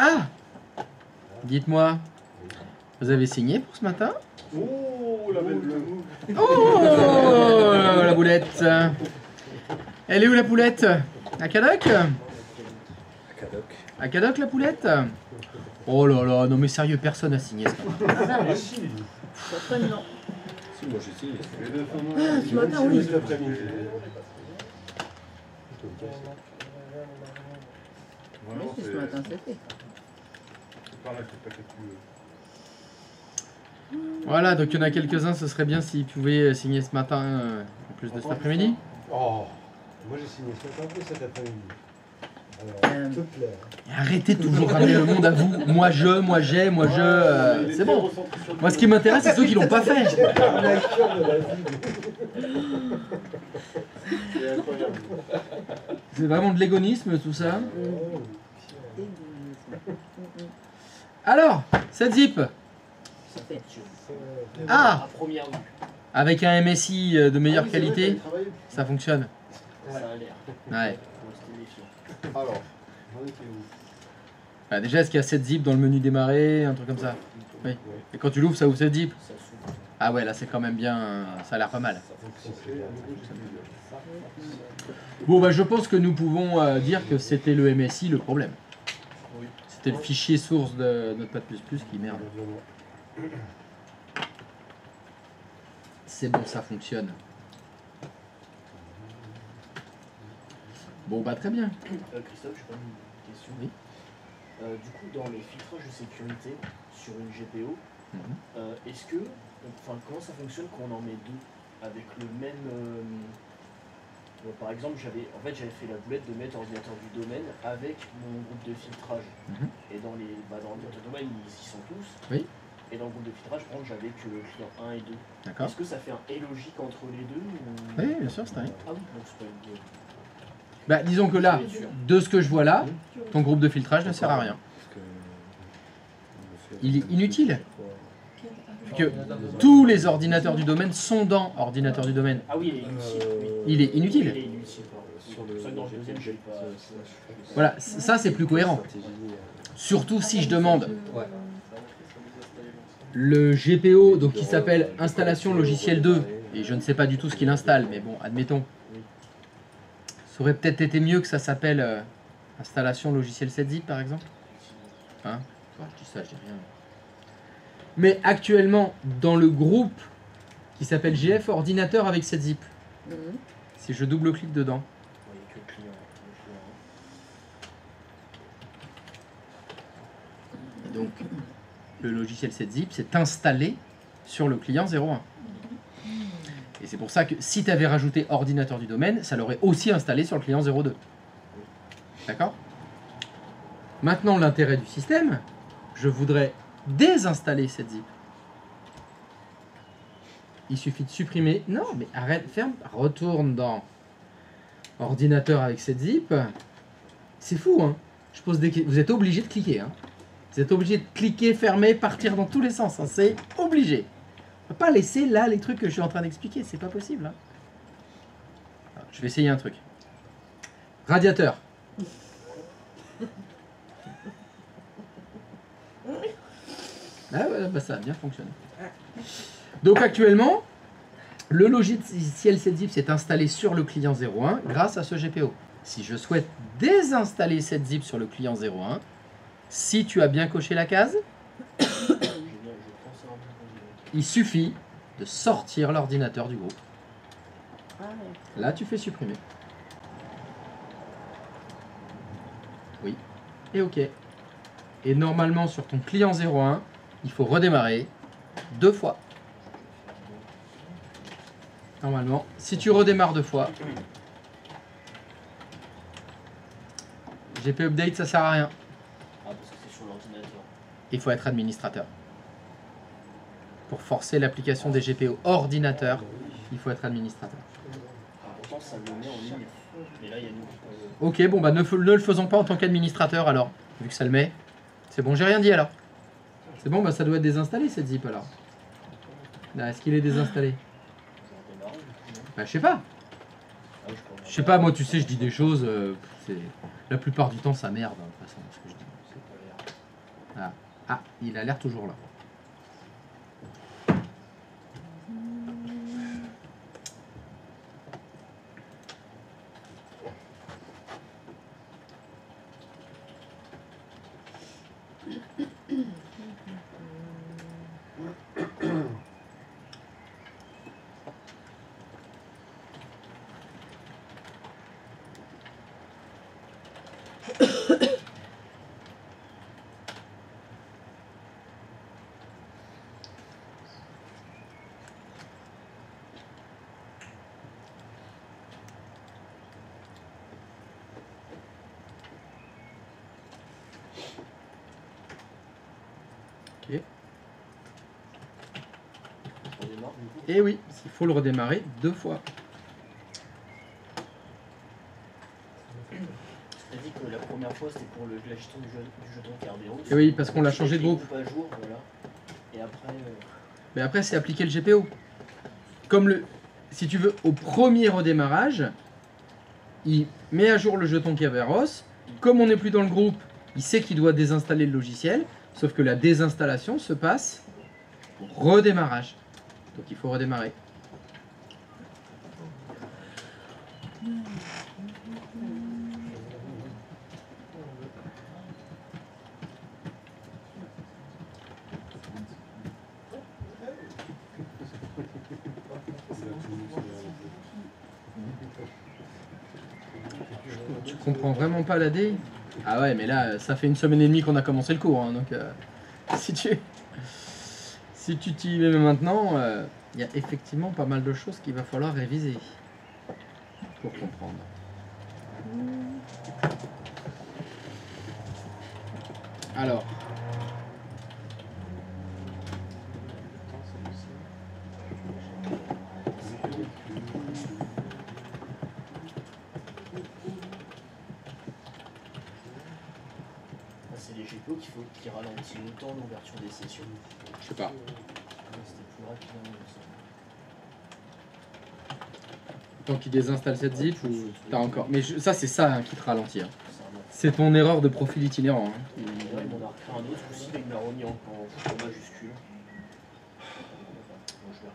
Ah! Dites-moi, vous avez signé pour ce matin? Oh, la belle bleue. Oh, la boulette. Elle est où la poulette? À Cadoc? À Cadoc la poulette? Oh là là, non mais sérieux, personne n'a signé ce matin. Ah si. Non. Si, moi j'ai signé. Ce matin, oui. Cet après-midi. Oui, c'est ce matin, c'est fait. Par là, c'est pas que tu veux. Voilà, donc il y en a quelques-uns, ce serait bien s'ils pouvaient signer ce matin, en plus de cet après-midi. Oh, moi j'ai signé ce matin et cet après-midi. Alors, te plaît. Arrêtez de toujours ramener le monde à vous. Moi je, moi j'ai, moi je... c'est bon. Moi ce qui m'intéresse, c'est ceux qui l'ont pas fait. L'arnaqueur de la vie. C'est incroyable. C'est vraiment de l'égonisme tout ça. Alors, cette zip. Ça fait Ah, à première vue. avec un MSI de meilleure Ah oui, c'est vrai, qualité, t'as travaillé. ça fonctionne. Ça a l'air. Ouais. Faut rester méfiant. Alors, j'en étais où? Bah, déjà, est-ce qu'il y a cette zip dans le menu démarrer, un truc comme ça? Oui. Et quand tu l'ouvres, ça ouvre cette zip? Ça s'ouvre. Ah ouais, là c'est quand même bien, ça a l'air pas mal. Bon bah je pense que nous pouvons dire que c'était le MSI le problème. Oui. C'était le fichier source de Notepad++ qui merde. C'est bon, ça fonctionne. Bon bah très bien. Christophe, je peux une question. Oui. Du coup, dans les filtrages de sécurité sur une GPO, Mhm. est-ce que, enfin, comment ça fonctionne quand on en met deux avec le même, par exemple, j'avais fait la boulette de mettre ordinateur du domaine avec mon groupe de filtrage. Mhm. Et dans l'ordinateur du domaine, ils y sont tous. Oui. Et dans le groupe de filtrage, par exemple, j'avais que le client 1 et 2. D'accord. Est-ce que ça fait un et logique entre les deux ou... Oui, bien sûr, c'est un. Ah oui, donc c'est pas une... Bah disons que là, de ce que je vois là, ton groupe de filtrage ne sert à rien. Il est inutile. Que tous les ordinateurs du domaine sont dans ordinateur du domaine. Ah oui, il est inutile. Oui. Il est inutile. Il est inutile, pardon. C'est pour ça que dans le deuxième, je l'ai pas... Voilà, ça c'est plus cohérent. Surtout si je demande le GPO, donc qui s'appelle installation logiciel 2, et je ne sais pas du tout ce qu'il installe, mais bon, admettons. Ça aurait peut-être été mieux que ça s'appelle installation logiciel 7-zip par exemple. Hein? Ouais, je dis ça, je dis rien. Mais actuellement, dans le groupe qui s'appelle GF ordinateur avec 7-zip, si je double-clique dedans, Oui, que le client. et donc le logiciel 7-zip s'est installé sur le client 01. Et c'est pour ça que si tu avais rajouté ordinateur du domaine, ça l'aurait aussi installé sur le client 02. D'accord? Maintenant, l'intérêt du système, je voudrais désinstaller cette zip. Il suffit de supprimer. Non, mais arrête, ferme, retourne dans ordinateur avec cette zip. C'est fou, hein? Je pose des... Vous êtes obligé de cliquer, hein? Vous êtes obligé de cliquer, fermer, partir dans tous les sens, hein? C'est obligé. On va pas laisser là les trucs que je suis en train d'expliquer, c'est pas possible. Hein? Alors, je vais essayer un truc. Radiateur. Ah ouais, bah ça a bien fonctionné. Donc actuellement, le logiciel 7-zip s'est installé sur le client 01 grâce à ce GPO. Si je souhaite désinstaller 7-zip sur le client 01, si tu as bien coché la case, il suffit de sortir l'ordinateur du groupe. Là, tu fais supprimer. Oui. Et OK. Et normalement, sur ton client 01, il faut redémarrer 2 fois. Normalement, si tu redémarres 2 fois, GP Update, ça sert à rien. Ah, parce que c'est sur l'ordinateur. Il faut être administrateur. Pour forcer l'application des GPO ordinateur, il faut être administrateur. Pourtant, ça le met en ligne. Mais là, il y a nous. Ok, bon bah ne le faisons pas en tant qu'administrateur alors, vu que ça le met. C'est bon, j'ai rien dit alors. C'est bon, bah ça doit être désinstallé cette zip alors. Là, est-ce qu'il est désinstallé? Bah je sais pas. Je sais pas, moi tu sais, je dis des choses, la plupart du temps ça merde, hein, de toute façon, ce que je dis. Ah, ah, il a l'air toujours là. Ok. On démarre du coup. Et oui, il faut le redémarrer 2 fois. T'as dit que la première fois c'était pour la gestion du jeton Kerberos. Et oui, parce qu'on l'a changé de groupe. Pas à jour, voilà. Et après. Mais après, c'est appliquer le GPO. Comme le, si tu veux, au premier redémarrage, il met à jour le jeton Kerberos. Comme on n'est plus dans le groupe, il sait qu'il doit désinstaller le logiciel. Sauf que la désinstallation se passe au redémarrage. Donc il faut redémarrer. Tu comprends vraiment pas la D? Ah ouais, mais là, ça fait 1 semaine et demie qu'on a commencé le cours, hein, donc si tu t'y mets maintenant, il y a effectivement pas mal de choses qu'il va falloir réviser pour comprendre. Alors, C'est les GPO qui ralentissent autant l'ouverture des sessions. je sais pas. C'était plus rapide, hein, il me semble. Tant qu'il désinstalle cette zip ou t'as encore. Mais ça, c'est ça hein, qui te ralentit. Hein. C'est un autre. C'est ton erreur de profil itinérant. Hein. Et là, il m'en a recréé un autre aussi, mais il me l'a remis en majuscule.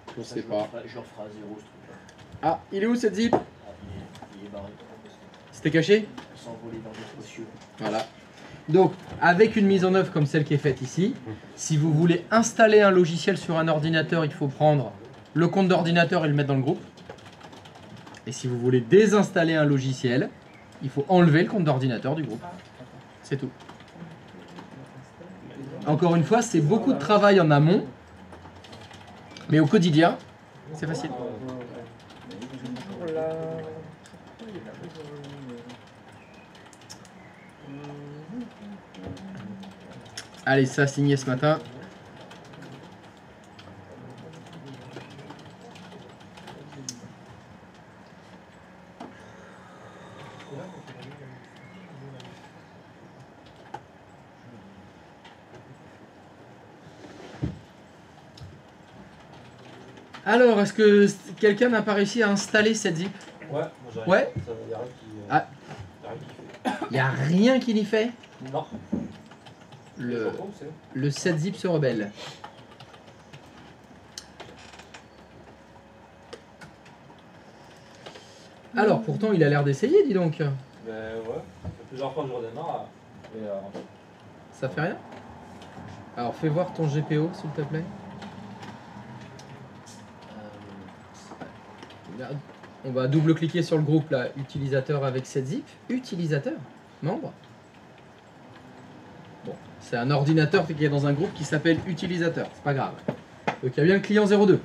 Bon, Je ça, sais le pas. referai- je le referai à 0 ce truc-là. Ah, il est où cette zip? Ah, il est barré. C'était caché? Il s'est envolé dans d'autres cieux. Voilà. Donc, avec une mise en œuvre comme celle qui est faite ici, si vous voulez installer un logiciel sur un ordinateur, il faut prendre le compte d'ordinateur et le mettre dans le groupe. Et si vous voulez désinstaller un logiciel, il faut enlever le compte d'ordinateur du groupe. C'est tout. Encore une fois, c'est beaucoup de travail en amont, mais au quotidien, c'est facile. Allez, ça a signé ce matin. Alors, est-ce que quelqu'un n'a pas réussi à installer cette zip? Ouais, moi j'arrive. Ouais. Ça, y a rien qui, Ah. y a rien qui fait. Il n'y a rien qui l'y fait. Non. Le, Photos, c'est- le 7 zip se rebelle. Alors, pourtant, il a l'air d'essayer, dis donc. Ben ouais, ça fait plusieurs fois que je redémarre. Et Ça fait rien? Alors, fais voir ton GPO, s'il te plaît. Là, on va double-cliquer sur le groupe, là, utilisateur avec 7 zip. Utilisateur? Membre? Bon, c'est un ordinateur qui est dans un groupe qui s'appelle utilisateur. C'est pas grave. Donc, il y a bien le client 02.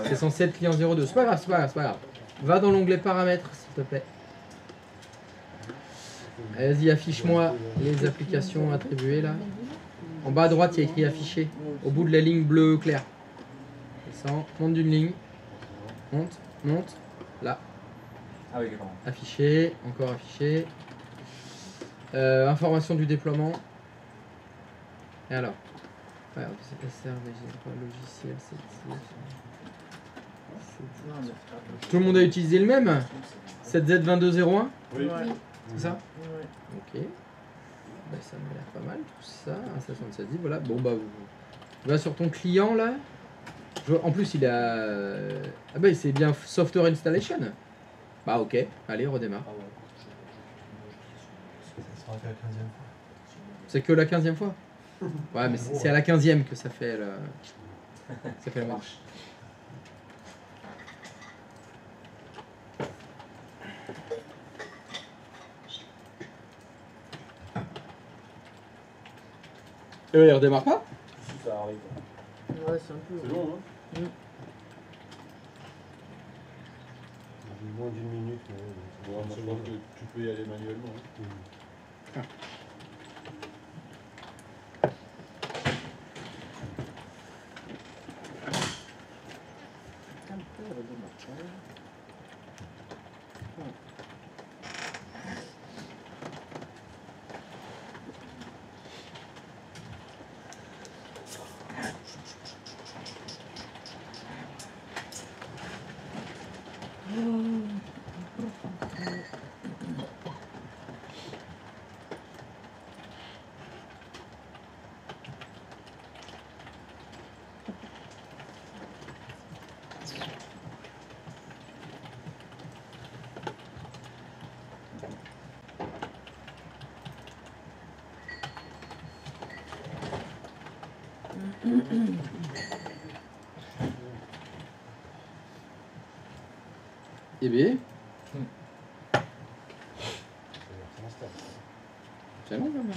C'est censé être client 02. C'est pas grave, c'est pas grave, c'est pas grave. Va dans l'onglet paramètres, s'il te plaît. Vas-y, affiche-moi les applications attribuées là. En bas à droite, il y a écrit afficher. Au bout de la ligne bleue claire. Descends, monte d'une ligne. Monte, monte. Là, Ah oui, d'accord. afficher, encore afficher. Information du déploiement. Et alors regarde, c'est logiciel, tout le monde a utilisé le même 7Z2201, Oui. Ouais. c'est ça? Ouais. Ok. Bah, ça m'a l'air pas mal tout ça. Installation de SATZIP, voilà. Bon bah, va sur ton client là. En plus, il a. Ah bah, c'est bien Software Installation. Bah, ok. Allez, redémarre. Ah ouais. Ça sera fait la 15e fois. C'est que la 15e fois. Ouais, mais c'est à la 15e que ça fait le. Ça fait le match. Et il redémarre pas? Si ça arrive. Ouais, c'est un peu. C'est long, hein? J'ai moins d'une minute, mais Bon, ça je va vois marcher. que tu peux y aller manuellement. Hein. Un peu de démarchage. Eh bien, Ça s'installe. c'est long quand même.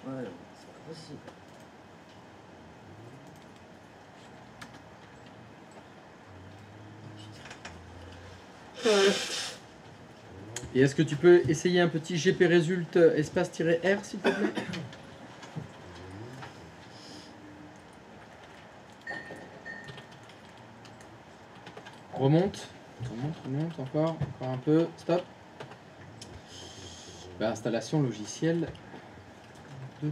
Ouais, c'est pas possible. Et est-ce que tu peux essayer un petit GP Result espace-R s'il te plaît? Remonte, remonte, encore un peu, stop. Bah, installation logicielle 2.7.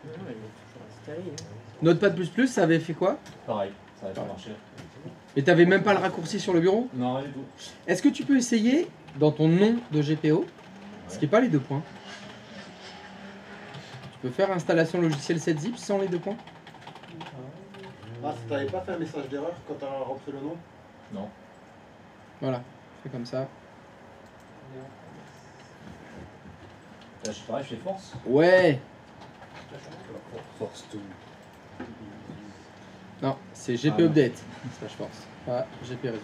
Non, il est toujours installé. Hein. Notepad++, ça avait fait quoi? Pareil, ça va pas marcher. Et t'avais même pas le raccourci sur le bureau? Non, rien du tout. Est-ce que tu peux essayer dans ton nom de GPO, ce qui n'est pas les deux points? Tu peux faire installation logicielle 7-zip sans les deux points? Ah, t'avais pas fait un message d'erreur quand t'as rentré le nom? Non. Voilà, fais comme ça. Là, je pareil, je fais force. Ouais. Force tout. Non, c'est GP Ah, non. Update, slash force, pas GP Result.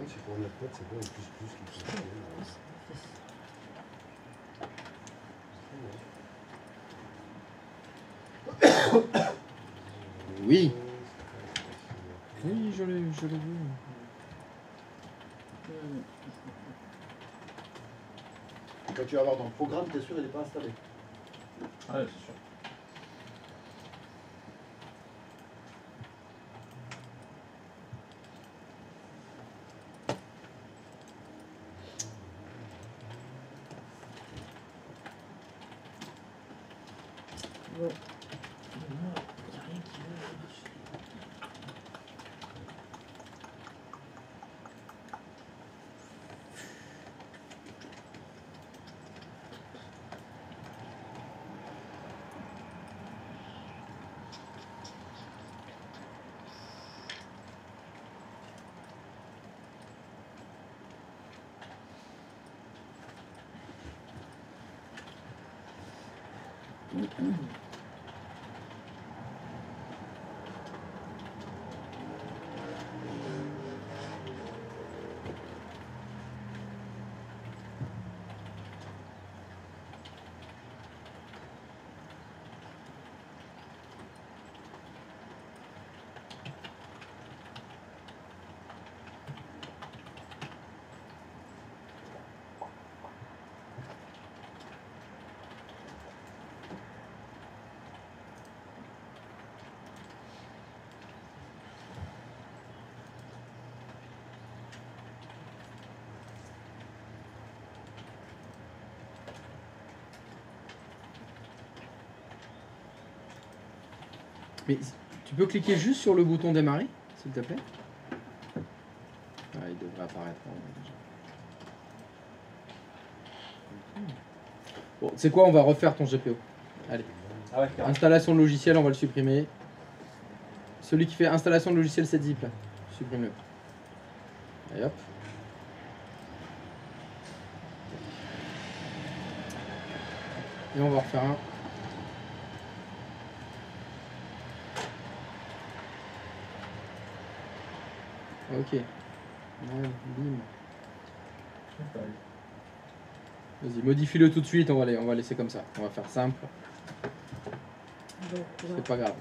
C'est pour notre pote, c'est quoi le plus qui peut Oui. Oui, je l'ai vu. Quand tu vas voir dans le programme, t'es sûr il n'est pas installé. Ah ouais, c'est sûr. Bon. Il n'y a rien qui veut marcher. Mais tu peux cliquer juste sur le bouton démarrer, s'il te plaît. Ah, il devrait apparaître. Déjà. Bon, c'est quoi, on va refaire ton GPO. Allez. Ah ouais, carrément. Installation de logiciel, on va le supprimer. Celui qui fait installation de logiciel 7-zip là, supprime-le. Et hop. Et on va refaire un. Ok. Ouais, bim. Vas-y, modifie-le tout de suite, on va laisser comme ça. On va faire simple. Bon, C'est pas grave.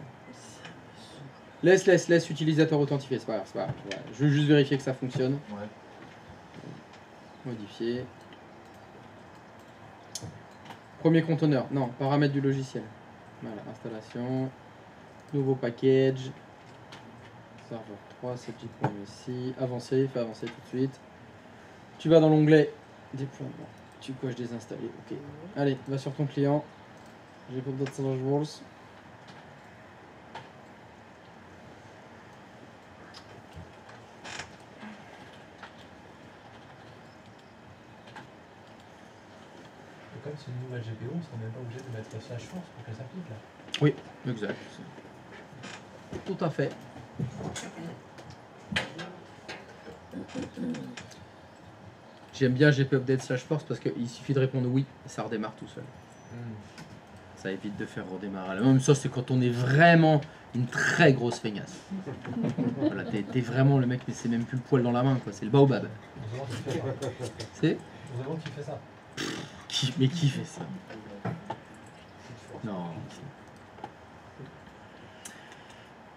Laisse utilisateur authentifié, c'est pas grave, c'est pas grave. Voilà. Je veux juste vérifier que ça fonctionne. Ouais. Modifier. Premier conteneur, non, paramètres du logiciel. Voilà, installation. Nouveau package. Serveur 3, 7G.msi. Avancer, fais avancer tout de suite. Tu vas dans l'onglet déploiement. Tu coches désinstaller, ok. Allez, va sur ton client. J'ai pas d'autres Rules. Comme c'est une nouvelle GPO, on ne sera même pas obligé de mettre slash force pour qu'elle s'applique là. Oui, exact. Tout à fait. J'aime bien GP Update slash force parce qu'il suffit de répondre oui et ça redémarre tout seul. Ça évite de faire redémarrer. Même ça, c'est quand on est vraiment une très grosse feignasse. Voilà, t'es vraiment le mec, mais c'est même plus le poil dans la main, quoi. C'est le baobab. Heureusement qu'il fait ça. C'est Heureusement qu'il fait ça. mais qui fait ça? Non. En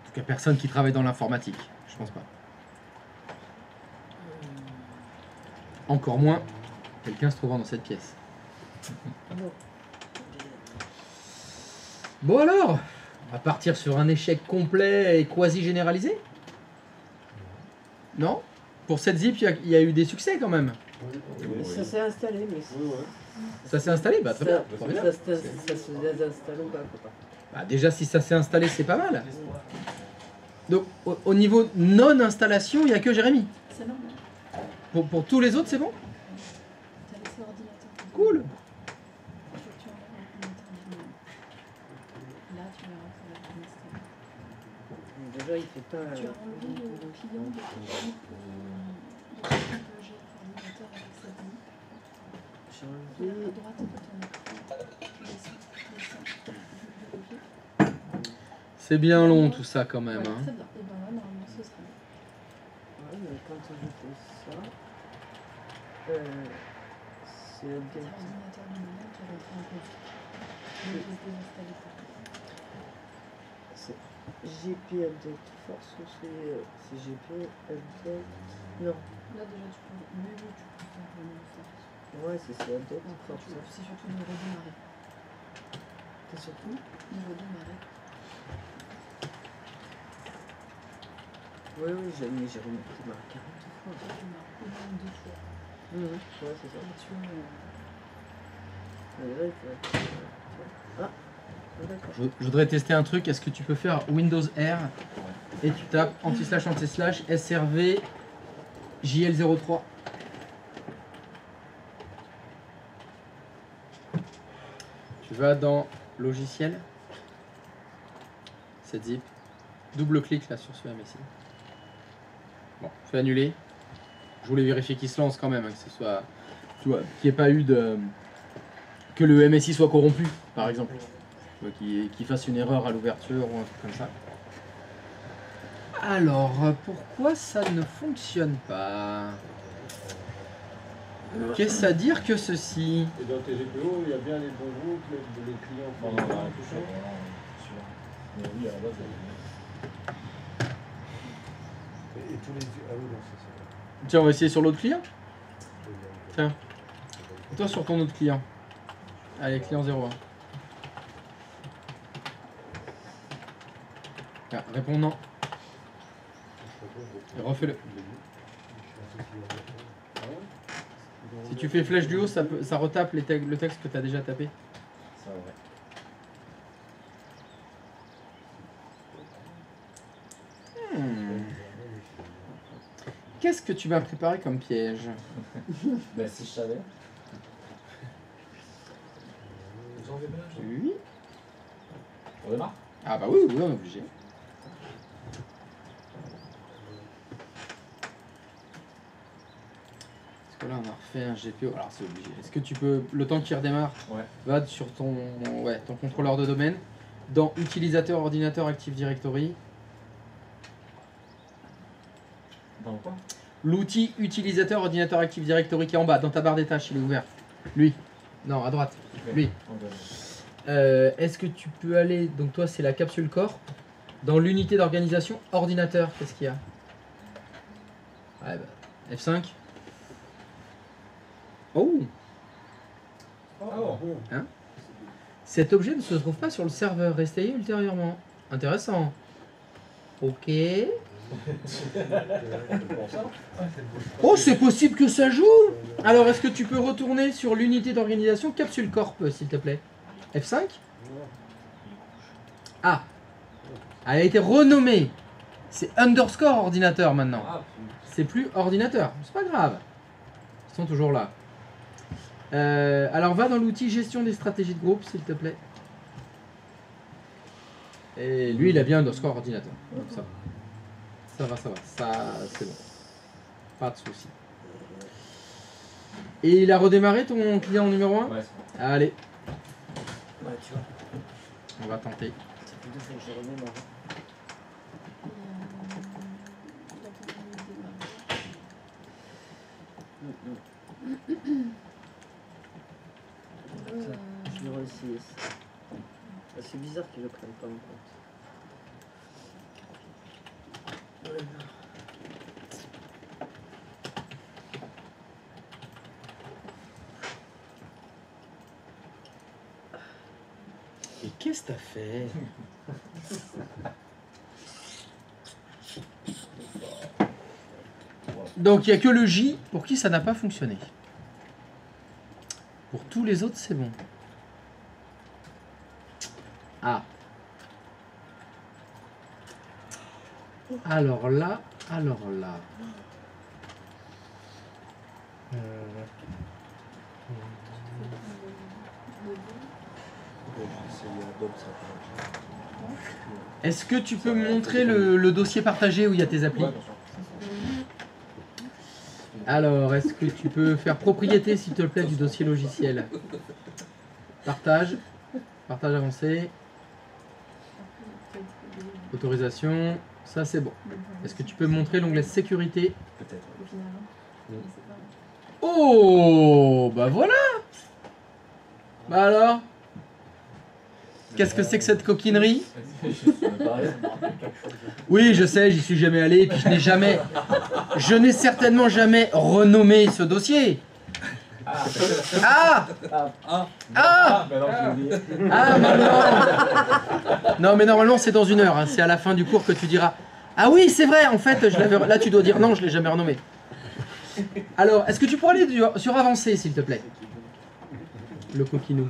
tout cas, personne qui travaille dans l'informatique. Je pense pas. Encore moins quelqu'un se trouvant dans cette pièce. bon. Bon alors, on va partir sur un échec complet et quasi généralisé? Non? Pour cette zip, il y a eu des succès quand même. Ça s'est installé, mais Ça s'est installé? Bah très bien. Très bien. ça se désinstalle ou pas, copain. Bah, déjà, si ça s'est installé, c'est pas mal. Donc, au niveau non-installation, il n'y a que Jérémy. C'est normal. Pour tous les autres, c'est bon? T'as laissé l'ordinateur. Cool. Il faut que tu enlèves l'ordinateur du même. Là, tu verras que ça va bien installer. Déjà, il fait pas. Tu as enlevé le client de ton groupe de gérer l'ordinateur avec sa vie. J'ai À enlevé. droite de ton écran, descends. C'est bien long tout ça quand même. Ouais, Hein. très bien. Et ben là, normalement, ce sera bon. Ouais, mais quand je fais ça. C'est Cet update. ordinateur du moment qui rentre en conflit. Donc, je vais désinstaller pour toi. C'est GP update force ou c'est GP update. Non. Là, déjà, tu peux. Mais oui, tu peux faire vraiment force. Ouais, c'est update Après, force. c'est surtout de redémarrer. C'est surtout. De redémarrer. Oui, j'ai remonté ma 40 fois. Toi, tu marques au moins 2 fois. Ouais, c'est ça. Et tu Mais là, il faut. Ah, d'accord. Je voudrais tester un truc. Est-ce que tu peux faire Windows R et tu tapes anti-slash SRV JL03. Tu vas dans logiciel. Cette zip. Double-clic là sur ce MSI. Bon, fais annuler. Je voulais vérifier qu'il se lance quand même, hein, que ce soit, tu vois, qu'il n'y ait pas eu de, que le MSI soit corrompu, par exemple, qu'il fasse une erreur à l'ouverture ou un truc comme ça. Alors, pourquoi ça ne fonctionne pas? Qu'est-ce à dire que ceci? Et dans tes GPO, il y a bien les bons groupes, les clients. Non, non, on a rien touché. Celui-là. Mais oui, à la base, Et tous les. Ah oui, non, c'est ça. Tiens, on va essayer sur l'autre client. Tiens. Et toi sur ton autre client. Allez, client 01. Ah, réponds non. Et refais-le. Si tu fais flèche du haut, ça retape le texte que tu as déjà tapé. ça, ouais. qu'est-ce que tu m'as préparé comme piège? Ben si je savais. Vous en avez bien, je- Oui. On démarre. Ah bah oui, oui, on est obligé. Parce que là, on a refait un GPO. Alors, c'est obligé. Est-ce que tu peux, le temps qu'il redémarre, Ouais. va sur ton contrôleur de domaine, dans Utilisateur Ordinateur Active Directory, Dans quoi? l'outil Utilisateur Ordinateur Active Directory qui est en bas, dans ta barre des tâches, il est ouvert. Lui. Non, à droite. Lui. Est-ce que tu peux aller, donc toi c'est la capsule corps, dans l'unité d'organisation ordinateur, qu'est-ce qu'il y a? Ouais, bah, F5. Oh, Oh. cet objet ne se trouve pas sur le serveur, restez ultérieurement. Intéressant. Ok. Oh, c'est possible que ça joue. Alors, est-ce que tu peux retourner sur l'unité d'organisation capsule corp, s'il te plaît? F5. Ah, elle a été renommée. C'est underscore ordinateur maintenant. Ah, C'est plus ordinateur. C'est pas grave. Ils sont toujours là. Alors, va dans l'outil gestion des stratégies de groupe, s'il te plaît. Et lui, il a bien underscore ordinateur. Donc ça va. Ça va, ça va. Ça, c'est bon. Pas de souci. Et il a redémarré ton client numéro 1? ouais, c'est bon. Allez, Ouais, tu vois. on va tenter. Ça fait 2 fois que je remémore. Je vais réessayer ça. Ah, c'est bizarre qu'ils le prennent pas en compte. Et qu'est-ce que t'as fait? Donc il n'y a que le J pour qui ça n'a pas fonctionné. Pour tous les autres, c'est bon. Ah. Alors là. Est-ce que tu peux me montrer le dossier partagé où il y a tes applis? Ouais, bien sûr. Alors, est-ce que tu peux faire propriété, s'il te plaît, du dossier logiciel? Partage. Partage avancé. Autorisation. Ça, c'est bon. Est-ce que tu peux me montrer l'onglet sécurité? Peut-être. Au final, Oui. c'est pas. Oh, bah voilà. Bah alors, qu'est-ce que c'est que cette coquinerie? Je suis même pas allé, ça me rappelle quelque chose. Oui, je sais, j'y suis jamais allé, et puis je n'ai certainement jamais renommé ce dossier. Ah! Ah! Ben non, j'ai oublié. Ah, maintenant! Non, mais normalement, c'est dans 1 heure, hein. C'est à la fin du cours que tu diras. Ah oui, c'est vrai, en fait, je l'avais. Là, tu dois dire non, je l'ai jamais renommé. Alors, est-ce que tu pourrais aller sur avancé, s'il te plaît? Le coquinou.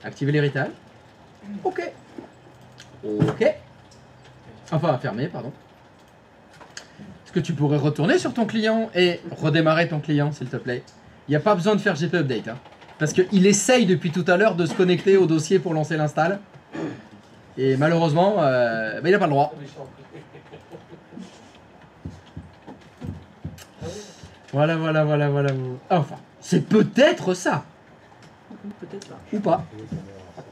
Activer l'héritage. Ok. Ok. Enfin, fermer, pardon. Est-ce que tu pourrais retourner sur ton client et redémarrer ton client, s'il te plaît? Il n'y a pas besoin de faire GP Update, hein, parce qu'il essaye depuis tout à l'heure de se connecter au dossier pour lancer l'install. Et malheureusement, bah, il n'a pas le droit. Voilà. Enfin, c'est peut-être ça, Peut-être pas. ou pas.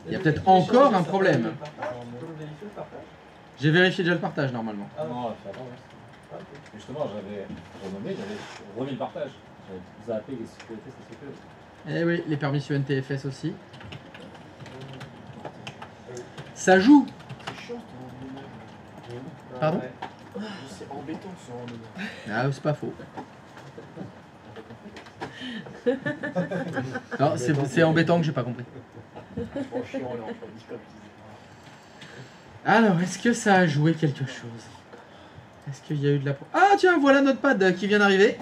Il y a peut-être encore un problème. J'ai vérifié déjà le partage, normalement. Ah non, c'est avant, ouais. Justement, j'avais renommé, j'avais remis le partage. J'avais zappé les sécurités, c'est sécurité. Eh oui, les permissions NTFS aussi. Ça joue. C'est chiant, c'est en Pardon? C'est embêtant, ce randonneur. Ah, c'est pas faux. Non, c'est embêtant que j'ai pas compris. Franchement, chiant, là, enfin, dis comme Alors, est-ce que ça a joué quelque chose? Est-ce qu'il y a eu de la... Ah tiens, voilà Notepad qui vient d'arriver.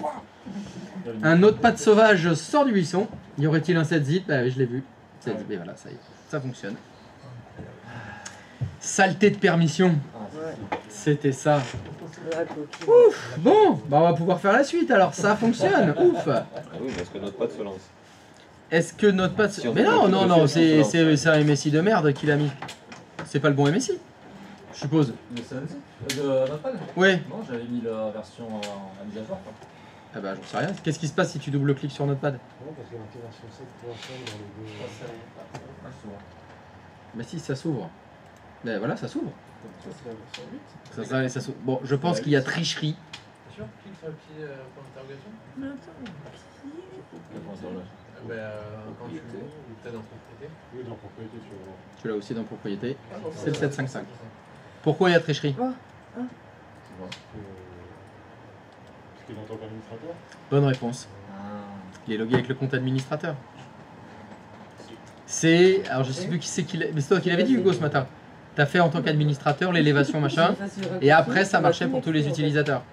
Un Notepad sauvage sort du buisson. Y aurait-il un 7-zip? Bah oui, je l'ai vu. 7-zip, et voilà, ça y est. Ça fonctionne. Saleté de permission. Ah, Ouais, C'était ça. la coquille. Ouf. Bon, bah on va pouvoir faire la suite alors. Ça fonctionne. Ouf. Ah oui, mais est-ce que notre pote se lance? Est-ce que notre patte... Si on Mais fait non, un non, truc non, dessus, c'est un MSI de merde qu'il a mis. C'est pas le bon MSI, je suppose. Le CNC de Notepad? Oui. Non, j'avais mis la version à mise à jour. Quoi. Ah bah j'en sais rien. Qu'est-ce qui se passe si tu double-cliques sur Notepad? Non, parce qu'il y a marqué version 7.5 dans les deux. Ah, c'est bon. Bah si, ça s'ouvre. Ben voilà, ça s'ouvre. Ça, c'est la version 8. Ça s'ouvre. Bon, je pense qu'il y a tricherie. T'es sûr? Clique sur le petit point d'interrogation. Mais attends, Le point d'interrogation. Quand tu l'ouvres, ou peut-être dans propriété. Oui, dans propriété, tu vois. Tu l'as aussi dans propriété. Ah, non, C'est le 755. Pourquoi il y a tricherie? Je vois. Parce qu'il est en tant qu'administrateur. Bonne réponse. Ah. Il est logué avec le compte administrateur. C'est... Alors je sais plus qui c'est qui l'a... Mais c'est toi qui l'avais dit Hugo ce matin. T'as fait en tant qu'administrateur l'élévation machin. Et après ça marchait pour tous les utilisateurs.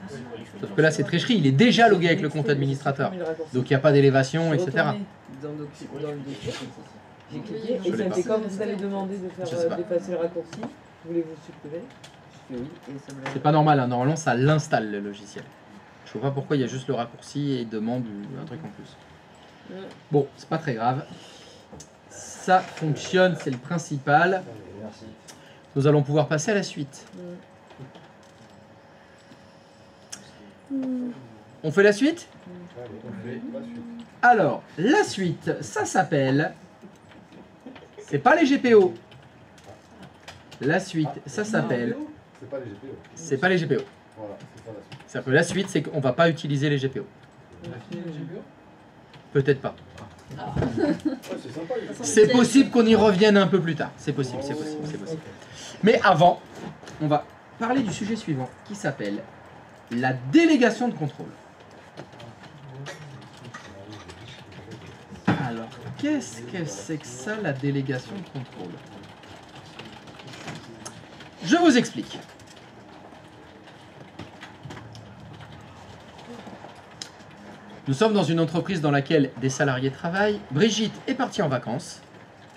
Sauf que là c'est tricherie. Il est déjà logué avec le compte administrateur. Donc il n'y a pas d'élévation, etc. Dans le dossier. J'ai cliqué Je et l'ai ça pas. fait comme vous allez demander de Je sais faire pas. d'effacer le raccourci. Voulez-vous supprimer? Je fais oui et ça me l'a. C'est pas normal, hein. Normalement ça l'installe le logiciel. Je vois pas pourquoi il y a juste le raccourci et il demande un truc en plus. Bon, c'est pas très grave. Ça fonctionne, c'est le principal. Merci. Nous allons pouvoir passer à la suite. On fait la suite? Allez, la suite. Alors, la suite, ça s'appelle... C'est pas les GPO. La suite, ça s'appelle... C'est pas les GPO. C'est pas les GPO. Voilà, c'est ça la suite. C'est-à-dire que la suite, c'est qu'on va pas utiliser les GPO. On a fini le GPO? Peut-être pas. Ouais, c'est sympa. C'est possible qu'on y revienne un peu plus tard. C'est possible, c'est possible, c'est possible. Mais avant, on va parler du sujet suivant qui s'appelle la délégation de contrôle. Alors, qu'est-ce que c'est que ça, la délégation de contrôle? Je vous explique. Nous sommes dans une entreprise dans laquelle des salariés travaillent. Brigitte est partie en vacances.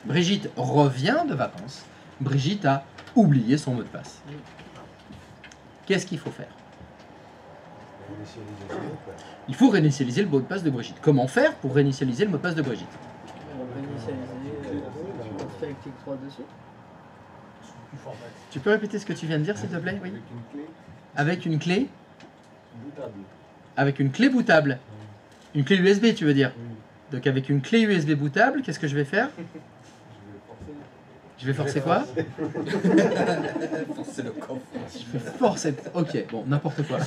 Brigitte revient de vacances. Brigitte a oublié son mot de passe. Qu'est-ce qu'il faut faire? Il faut réinitialiser le mot de passe de Brigitte. Comment faire pour réinitialiser le mot de passe de Brigitte? On va initialiser. On fait un clic droit dessus. Tu peux répéter ce que tu viens de dire, s'il te plaît? Oui. Avec une clé Avec une clé? bootable. Avec une clé bootable. Une clé USB, tu veux dire? Oui. Donc avec une clé USB bootable, qu'est-ce que je vais faire? Je vais forcer quoi? C'est le coffre. Je vais forcer. Ok, bon, n'importe quoi.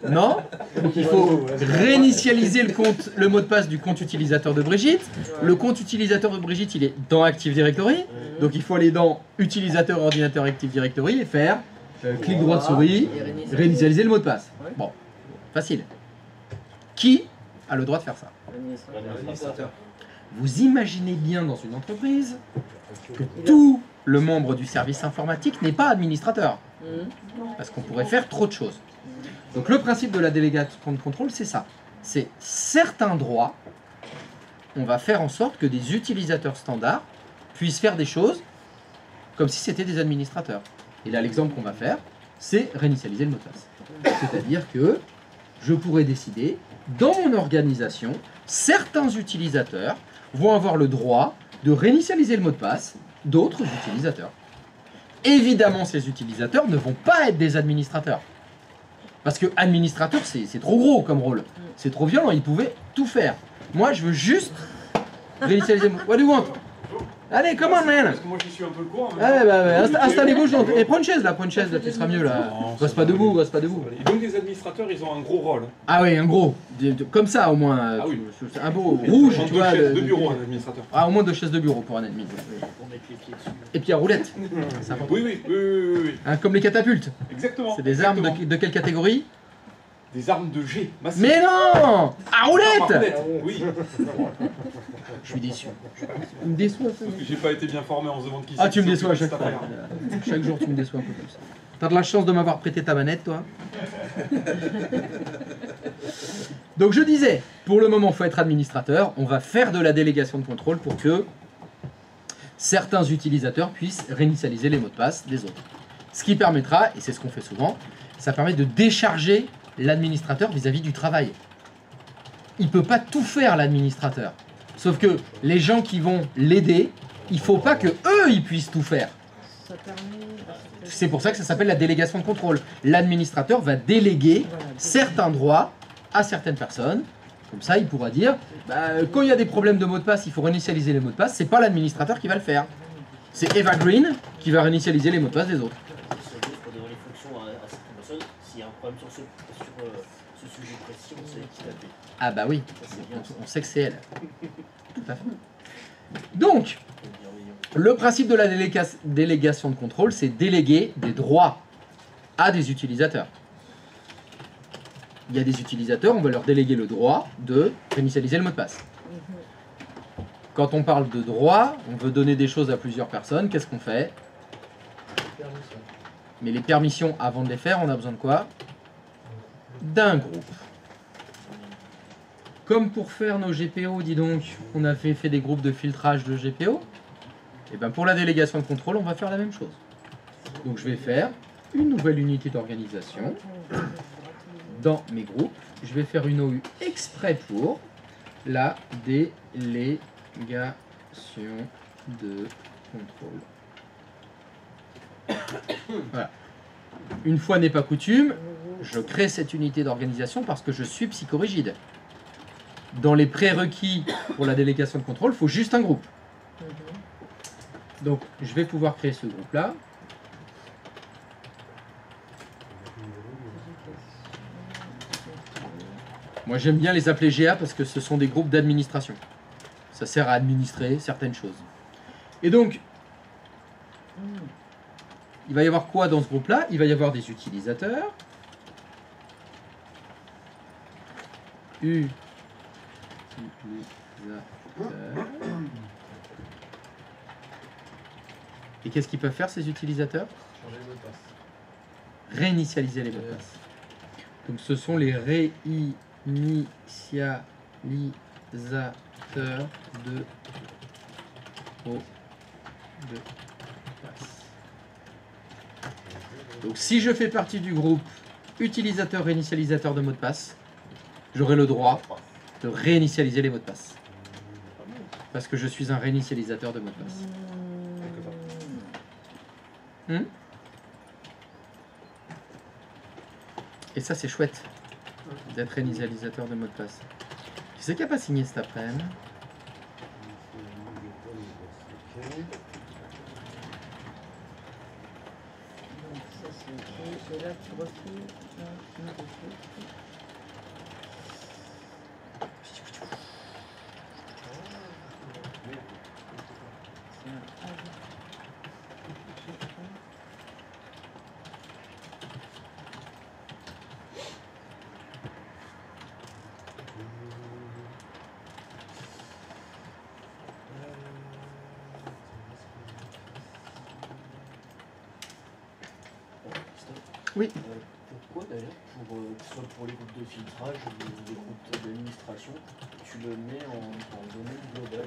Non? Donc il faut réinitialiser le mot de passe du compte utilisateur de Brigitte. Le compte utilisateur de Brigitte, il est dans Active Directory. Donc il faut aller dans Utilisateur ordinateur Active Directory et faire clic droit de souris, réinitialiser le mot de passe. Bon, facile. Qui a le droit de faire ça? L'administrateur. Vous imaginez bien dans une entreprise que tout le membre du service informatique n'est pas administrateur. Parce qu'on pourrait faire trop de choses. Donc le principe de la délégation de contrôle, c'est ça. C'est certains droits, on va faire en sorte que des utilisateurs standards puissent faire des choses comme si c'était des administrateurs. Et là, l'exemple qu'on va faire, c'est réinitialiser le mot de passe. C'est-à-dire que je pourrais décider, dans mon organisation, certains utilisateurs vont avoir le droit de réinitialiser le mot de passe d'autres utilisateurs. Évidemment, ces utilisateurs ne vont pas être des administrateurs. Parce que administrateur, c'est trop gros comme rôle. C'est trop violent, ils pouvaient tout faire. Moi, je veux juste réinitialiser mon... What do you want? Allez, come on, man! Parce que moi j'y suis un peu le courant. Allez, installez-vous, et prends une chaise là, tu seras mieux là. Reste pas debout, reste pas debout. Et donc les administrateurs ils ont un gros rôle. Ah oui, un gros. Comme ça au moins. Ah oui. Un beau rouge, tu vois. Deux bureaux un administrateur. Ah, au moins 2 chaises de bureau pour un admin. Pour mettre les pieds dessus. Et puis à roulette. C'est important. Oui. Hein, comme les catapultes. Exactement. C'est des armes exactement. de quelle catégorie? Des armes de G. massives. Mais non! À roulette! Oui. Je suis déçu. Tu me déçois, ça. Parce que j'ai pas été bien formé en se demandant qui Ah, c'est tu me qui déçois à s'occupe chaque de fois. cette affaire. Chaque jour, tu me déçois un peu plus. T'as de la chance de m'avoir prêté ta manette, toi. Donc, je disais, pour le moment, il faut être administrateur. On va faire de la délégation de contrôle pour que certains utilisateurs puissent réinitialiser les mots de passe des autres. Ce qui permettra, et c'est ce qu'on fait souvent, ça permet de décharger l'administrateur vis-à-vis du travail. Il ne peut pas tout faire, l'administrateur. Sauf que les gens qui vont l'aider, il ne faut pas que eux ils puissent tout faire. Ça permet... C'est pour ça que ça s'appelle la délégation de contrôle. L'administrateur va déléguer certains droits à certaines personnes. Comme ça, il pourra dire, bah, quand il y a des problèmes de mots de passe, il faut réinitialiser les mots de passe. C'est pas l'administrateur qui va le faire. C'est Eva Green qui va réinitialiser les mots de passe des autres. Ça veut dire qu'on donner les fonctions à certaines personnes. S'il y a un problème sur ce sujet précis, on sait qui taper. Ah bah oui, Ça, c'est bien. on sait que c'est elle. Tout à fait. Donc, le principe de la délégation de contrôle, c'est déléguer des droits à des utilisateurs. Il y a des utilisateurs, on va leur déléguer le droit de réinitialiser le mot de passe. Quand on parle de droit, on veut donner des choses à plusieurs personnes, qu'est-ce qu'on fait? Mais les permissions, avant de les faire, on a besoin de quoi? D'un groupe. Comme pour faire nos GPO, dis donc, on a fait des groupes de filtrage de GPO. Et bien pour la délégation de contrôle, on va faire la même chose. Donc je vais faire une nouvelle unité d'organisation dans mes groupes. Je vais faire une OU exprès pour la délégation de contrôle. Voilà. Une fois n'est pas coutume, je crée cette unité d'organisation parce que je suis psychorigide. Dans les prérequis pour la délégation de contrôle, il faut juste un groupe. Donc, je vais pouvoir créer ce groupe-là. Moi, j'aime bien les appeler GA parce que ce sont des groupes d'administration. Ça sert à administrer certaines choses. Et donc, il va y avoir quoi dans ce groupe-là? Il va y avoir des utilisateurs. Et qu'est-ce qu'ils peuvent faire, ces utilisateurs? Changer le mot de passe. Réinitialiser les mots de passe. Donc ce sont les réinitialisateurs de mots de passe. Donc si je fais partie du groupe utilisateur réinitialisateur de mots de passe, j'aurai le droit de réinitialiser les mots de passe. Parce que je suis un réinitialisateur de mots de passe. Et ça c'est chouette d'être réinitialisateur de mots de passe. Qui c'est qui n'a pas signé cet après-midi? Donc ça c'est ok. Et là tu refais un dossier. Oui. Pourquoi d'ailleurs, que ce soit pour les groupes de filtrage ou les groupes d'administration, tu le mets en domaine global?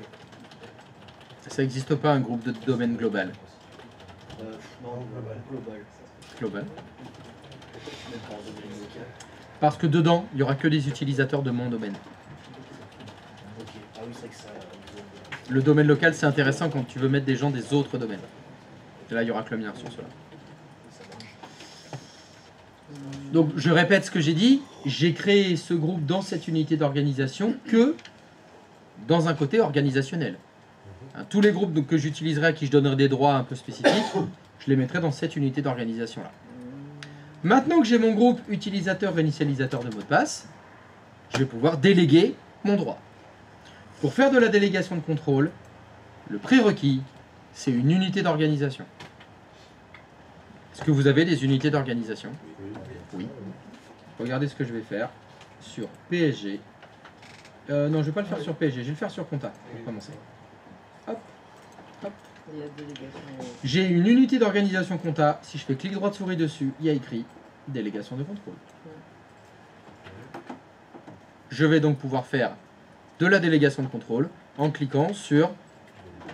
Ça n'existe pas un groupe de domaine global. Non, global. Global. Pourquoi tu mets pas en domaine local? Parce que dedans, il n'y aura que des utilisateurs de mon domaine. Ok, ah oui, c'est vrai que ça. Le domaine local, c'est intéressant quand tu veux mettre des gens des autres domaines. Et là, il n'y aura que le mien sur cela. Donc, je répète ce que j'ai dit. J'ai créé ce groupe dans cette unité d'organisation que dans un côté organisationnel. Hein, tous les groupes donc, que j'utiliserai, à qui je donnerai des droits un peu spécifiques, je les mettrai dans cette unité d'organisation-là. Maintenant que j'ai mon groupe utilisateur réinitialisateur de mots de passe, je vais pouvoir déléguer mon droit. Pour faire de la délégation de contrôle, le prérequis, c'est une unité d'organisation. Est-ce que vous avez des unités d'organisation? Oui. Regardez ce que je vais faire sur PSG. Non, je ne vais pas le faire sur PSG, je vais le faire sur Compta pour commencer. Hop, hop. Il y a délégation. J'ai une unité d'organisation Compta. Si je fais clic droit de souris dessus, il y a écrit délégation de contrôle. Je vais donc pouvoir faire de la délégation de contrôle en cliquant sur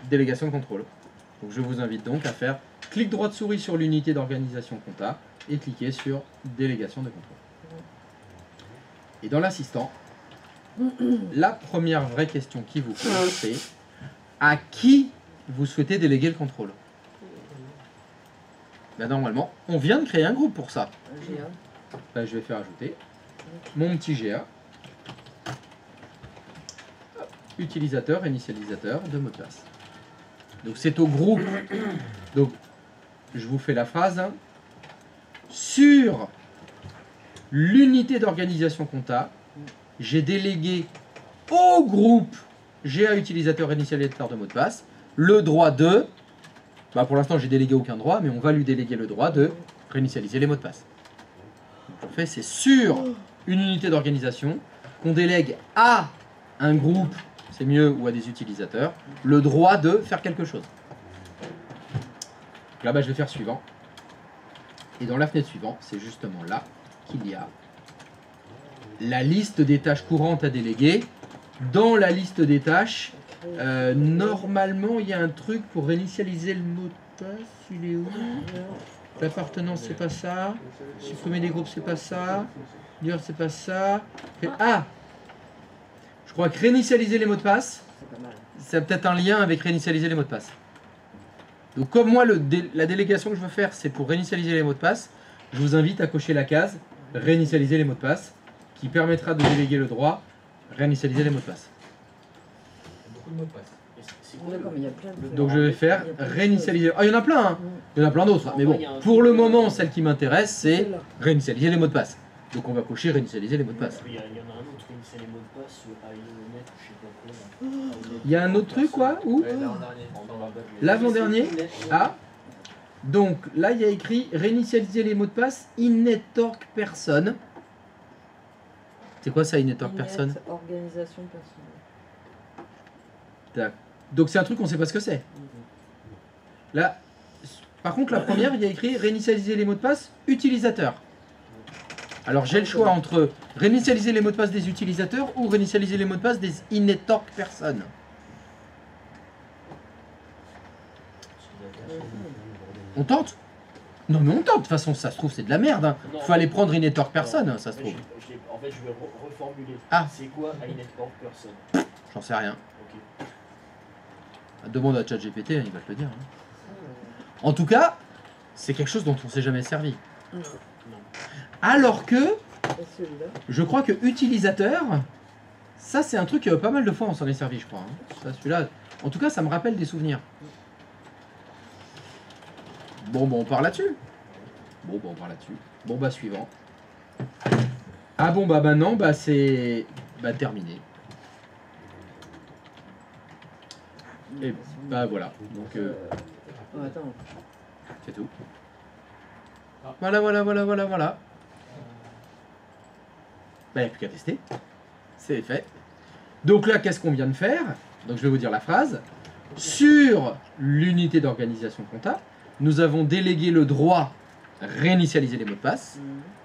délégation de contrôle. Donc je vous invite donc à faire clic droit de souris sur l'unité d'organisation compta et cliquer sur délégation de contrôle. Et dans l'assistant, la première vraie question qui vous pose, c'est à qui vous souhaitez déléguer le contrôle? Ben normalement, on vient de créer un groupe pour ça. GA. Ben, je vais faire ajouter mon petit GA. Hop, utilisateur, initialisateur de mot de passe. Donc c'est au groupe. Donc je vous fais la phrase. Hein. Sur l'unité d'organisation compta, j'ai délégué au groupe GA utilisateur initialisateur de mot de passe le droit de, bah pour l'instant j'ai délégué aucun droit, mais on va lui déléguer le droit de réinitialiser les mots de passe. Donc, en fait, c'est sur une unité d'organisation qu'on délègue à un groupe, c'est mieux, ou à des utilisateurs, le droit de faire quelque chose. Donc là, bah, je vais faire suivant. Et dans la fenêtre suivante, c'est justement là qu'il y a la liste des tâches courantes à déléguer. Dans la liste des tâches, normalement, il y a un truc pour réinitialiser le mot de passe. Il est où? L'appartenance, c'est pas ça. Supprimer des groupes, c'est pas ça. Dire, c'est pas ça. Ah! Je crois que réinitialiser les mots de passe, ça a peut-être un lien avec réinitialiser les mots de passe. Donc comme moi, la délégation que je veux faire, c'est pour réinitialiser les mots de passe, je vous invite à cocher la case réinitialiser les mots de passe, qui permettra de déléguer le droit réinitialiser les mots de passe. Beaucoup de mots de passe. C'est quoi D'accord, mais il y a plein de... Donc je vais faire Il y a plein de réinitialiser. Ah, il y en a plein, hein. Il y en a plein d'autres. Mais bon, Il y a un pour le truc, moment, celle qui m'intéresse, c'est Celle-là. réinitialiser les mots de passe. Donc on va cocher réinitialiser les mots de passe. Il y en a un autre, c'est les mots de passe sur IONet ou je sais pas quoi. Là. Il y a un autre truc, quoi, où Ouais, l'avant-dernier. l'avant-dernier. Ah. Donc là, il y a écrit réinitialiser les mots de passe in-network person. C'est quoi ça, in-network person? Organisation personnelle. Donc c'est un truc qu'on sait pas ce que c'est. Là, par contre, la première, il y a écrit réinitialiser les mots de passe utilisateur. Alors j'ai le choix entre réinitialiser les mots de passe des utilisateurs ou réinitialiser les mots de passe des in-network personnes. On tente? Non mais on tente, de toute façon ça se trouve c'est de la merde. Hein. Non. Faut aller prendre in-network personne, hein, ça se Mais trouve. en fait, je vais reformuler. Ah. C'est quoi INetwork person? J'en sais rien. Ok. Demande à ChatGPT, il va te le dire. Hein. En tout cas, c'est quelque chose dont on s'est jamais servi. Non. Alors que, Et celui-là. je crois que utilisateur, ça c'est un truc pas mal de fois on s'en est servi, je crois. Hein. Ça, celui-là, en tout cas, ça me rappelle des souvenirs. Bon, on part là-dessus. Bon, on part là-dessus. Bon, bah, suivant. Ah bon, bah, maintenant, bah, c'est terminé. Et bah, voilà. Donc, Oh, attends. c'est tout. Voilà. Bah, il n'y a plus qu'à tester. C'est fait. Donc là, qu'est-ce qu'on vient de faire? Donc, je vais vous dire la phrase. Sur l'unité d'organisation compta, nous avons délégué le droit réinitialiser les mots de passe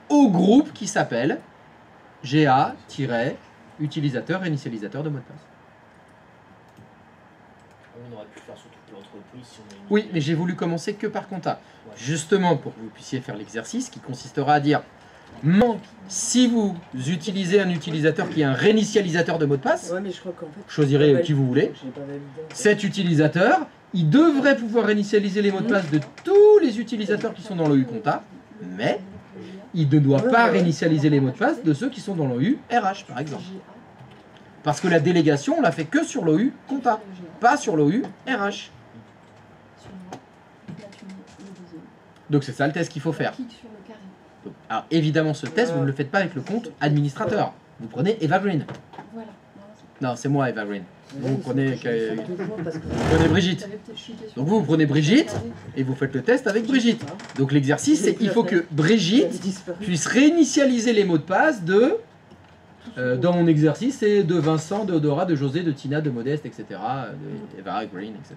au groupe qui s'appelle GA-utilisateur réinitialisateur de mot de passe. On aurait pu faire sur toute l'entreprise si on a une Oui, idée. mais j'ai voulu commencer que par compta. Ouais. Justement pour que vous puissiez faire l'exercice qui consistera à dire si vous utilisez un utilisateur qui est un réinitialisateur de mot de passe, Ouais, mais je crois qu'en fait... choisirez qui vous voulez. Je l'ai pas validé. Cet utilisateur, il devrait pouvoir réinitialiser les mots de passe de tous les utilisateurs qui sont dans l'OU compta, mais il ne doit pas réinitialiser les mots de passe de ceux qui sont dans l'OU RH, par exemple. Parce que la délégation, on l'a fait que sur l'OU compta, pas sur l'OU RH. Donc c'est ça le test qu'il faut faire. Clique sur le carré. Donc, alors évidemment, ce test, vous ne le faites pas avec le compte administrateur. Vous prenez Eva Green. Voilà. Non, c'est moi Eva Green. Vous prenez, Parce que... vous prenez Brigitte. Donc vous prenez Brigitte et vous faites le test avec Brigitte. Donc l'exercice, c'est qu'il faut que Brigitte puisse réinitialiser les mots de passe de... dans mon exercice, c'est de Vincent, de Odora, de José, de Tina, de Modeste, etc. De Eva Green, etc.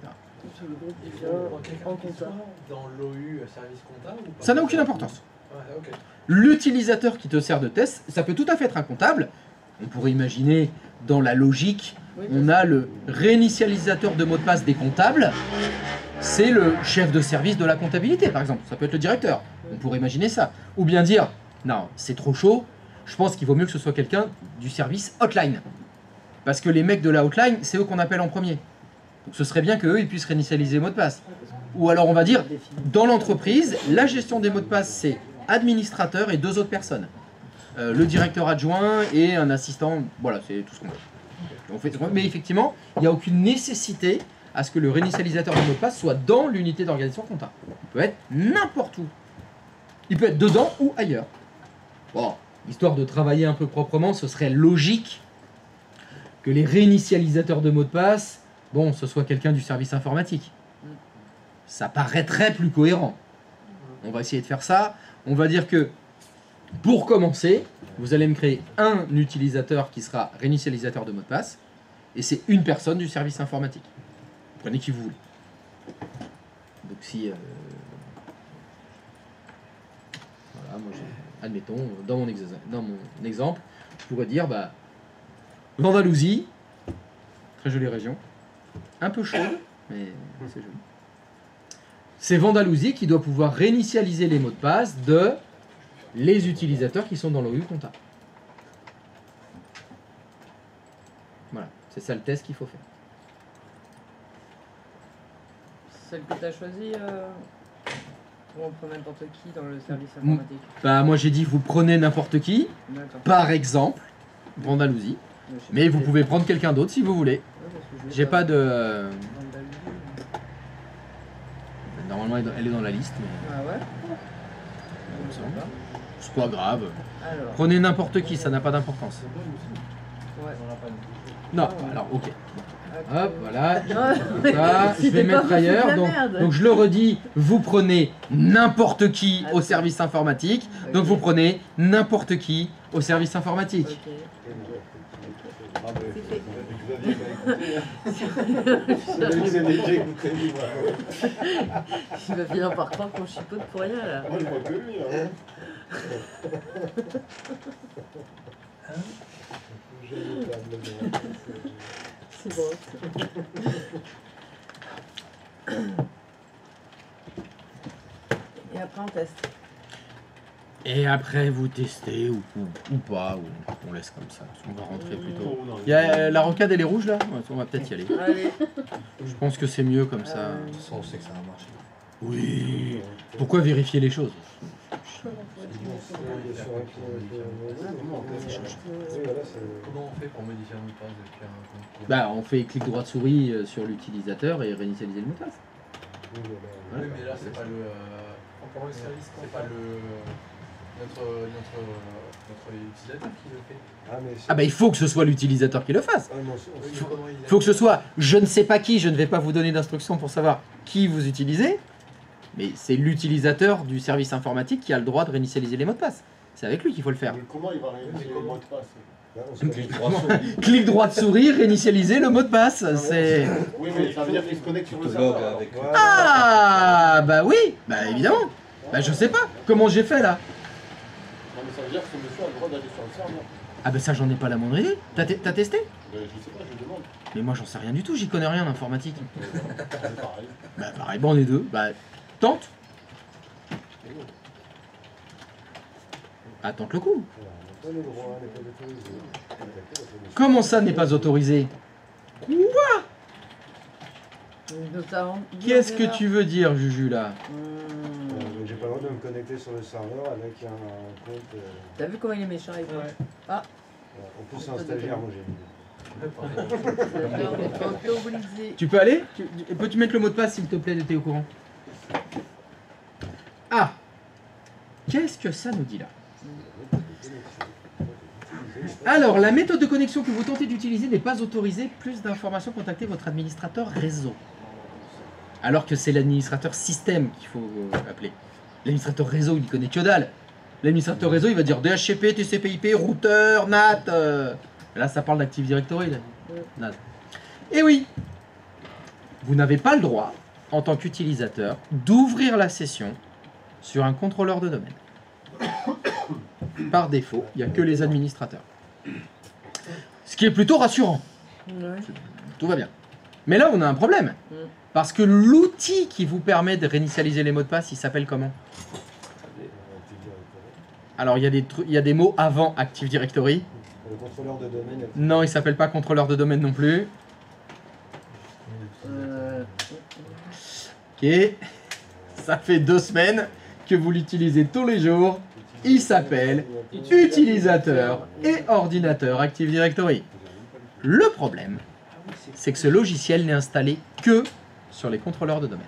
Sur le groupe Il déjà, faut quelqu'un en qui compta. soit dans l'OU service compta ou pas? Ça n'a aucune importance. Ouais, ok. L'utilisateur qui te sert de test, ça peut tout à fait être un comptable. On pourrait imaginer, dans la logique, Oui, on a le réinitialisateur de mot de passe des comptables. c'est le chef de service de la comptabilité, par exemple. Ça peut être le directeur. On pourrait imaginer ça. Ou bien dire, non, c'est trop chaud, je pense qu'il vaut mieux que ce soit quelqu'un du service hotline. Parce que les mecs de la hotline, c'est eux qu'on appelle en premier. Donc ce serait bien qu'eux, ils puissent réinitialiser les mots de passe. Ou alors on va dire, dans l'entreprise, la gestion des mots de passe, c'est administrateur et 2 autres personnes. Le directeur adjoint et un assistant, voilà, c'est tout ce qu'on veut. Mais effectivement, il n'y a aucune nécessité à ce que le réinitialisateur de mot de passe soit dans l'unité d'organisation comptable. Il peut être n'importe où. Il peut être dedans ou ailleurs. Bon, histoire de travailler un peu proprement, ce serait logique que les réinitialisateurs de mots de passe, bon, ce soit quelqu'un du service informatique. Ça paraîtrait plus cohérent. On va essayer de faire ça. On va dire que, pour commencer, vous allez me créer un utilisateur qui sera réinitialisateur de mot de passe, et c'est une personne du service informatique. Prenez qui vous voulez. Donc si... voilà, moi admettons, dans mon exemple, je pourrais dire, bah, l'Andalousie, très jolie région, un peu chaude, mais c'est joli. C'est Vendalousie qui doit pouvoir réinitialiser les mots de passe de les utilisateurs qui sont dans l'OU comptable. Voilà, c'est ça le test qu'il faut faire. Celle que tu as choisie, ou on prend n'importe qui dans le service informatique? Bah, moi j'ai dit vous prenez n'importe qui, D'accord. par exemple, Vendalousie, mais vous pouvez prendre quelqu'un d'autre si vous voulez. J'ai pas de... Normalement elle est dans la liste, mais... Ah ouais? C'est pas grave. Alors, Prenez n'importe qui, ça n'a pas d'importance. ouais. Non, alors ok. Hop, voilà. Non, Ça, je vais c'était pas mettre ailleurs. foutu de la Donc, merde. donc je le redis, vous prenez n'importe qui au service informatique. Donc Ok. vous prenez n'importe qui au service informatique. Ok. Il va finir par croire qu'on chipote pour rien là. Moi, je crois que lui, hein. C'est bon. Et après on teste. Et après vous testez ou pas, ou on laisse comme ça. On va rentrer plus tôt. Il y a, la rocade elle est rouge là? Ouais, on va peut-être y aller. Allez. Je pense que c'est mieux comme ça. De toute façon, on sait que ça va marcher. Oui. Pourquoi vérifier les choses? Comment on fait pour modifier un mot de passe depuis un compte? Bah on fait clic droit de souris sur l'utilisateur et réinitialiser le mot de passe. Oui, mais là, c'est pas le. Encore le service, c'est pas le. Notre utilisateur qui le fait. Ah bah il faut que ce soit l'utilisateur qui le fasse. Oui, mais comment il Il faut que ce soit je ne sais pas qui, je ne vais pas vous donner d'instructions pour savoir qui vous utilisez, mais c'est l'utilisateur du service informatique qui a le droit de réinitialiser les mots de passe. C'est avec lui qu'il faut le faire. Mais comment il va réaliser les mots de passe? Clic droit de souris, réinitialiser le mot de passe. C'est... Oui, mais ça veut dire qu'il se connecte sur le Te serveur. log alors. avec. Ah bah oui, bah évidemment. Bah je sais pas, comment j'ai fait là? Non, mais ça veut dire que ce monsieur a le droit d'aller sur le serveur. Ah bah ça j'en ai pas la moindre idée. T'as testé? Je sais pas, je demande. Mais moi j'en sais rien du tout, j'y connais rien en informatique. C'est pareil. Bah pareil, bon on est deux, bah tente. Ah tente le coup. Comment ça n'est pas autorisé? Notamment. Qu'est-ce que tu veux dire Juju là? J'ai pas le droit de me connecter sur le serveur avec un compte. T'as vu comment il est méchant avec toi? Ah. En plus, c'est un stagiaire, moi j'ai mis. Tu peux aller? Peux-tu mettre le mot de passe s'il te plaît, t'es au courant? Ah! Qu'est-ce que ça nous dit là? Alors, la méthode de connexion que vous tentez d'utiliser n'est pas autorisée. Plus d'informations, contactez votre administrateur réseau. Alors que c'est l'administrateur système qu'il faut appeler. L'administrateur réseau, il ne connaît que dalle. L'administrateur réseau, il va dire DHCP, TCP/IP, routeur, NAT. Là, ça parle d'Active Directory. Là. NAT. Et oui, vous n'avez pas le droit, en tant qu'utilisateur, d'ouvrir la session sur un contrôleur de domaine. Par défaut, il n'y a que les administrateurs. Ce qui est plutôt rassurant. Ouais. Tout va bien. Mais là, on a un problème. Parce que l'outil qui vous permet de réinitialiser les mots de passe, il s'appelle comment? Alors, il y a des mots avant Active Directory. Le contrôleur de domaine. Non, il s'appelle pas contrôleur de domaine non plus. Ok. Ça fait 2 semaines que vous l'utilisez tous les jours. Il s'appelle utilisateur et ordinateur Active Directory. Le problème, c'est que ce logiciel n'est installé que sur les contrôleurs de domaine.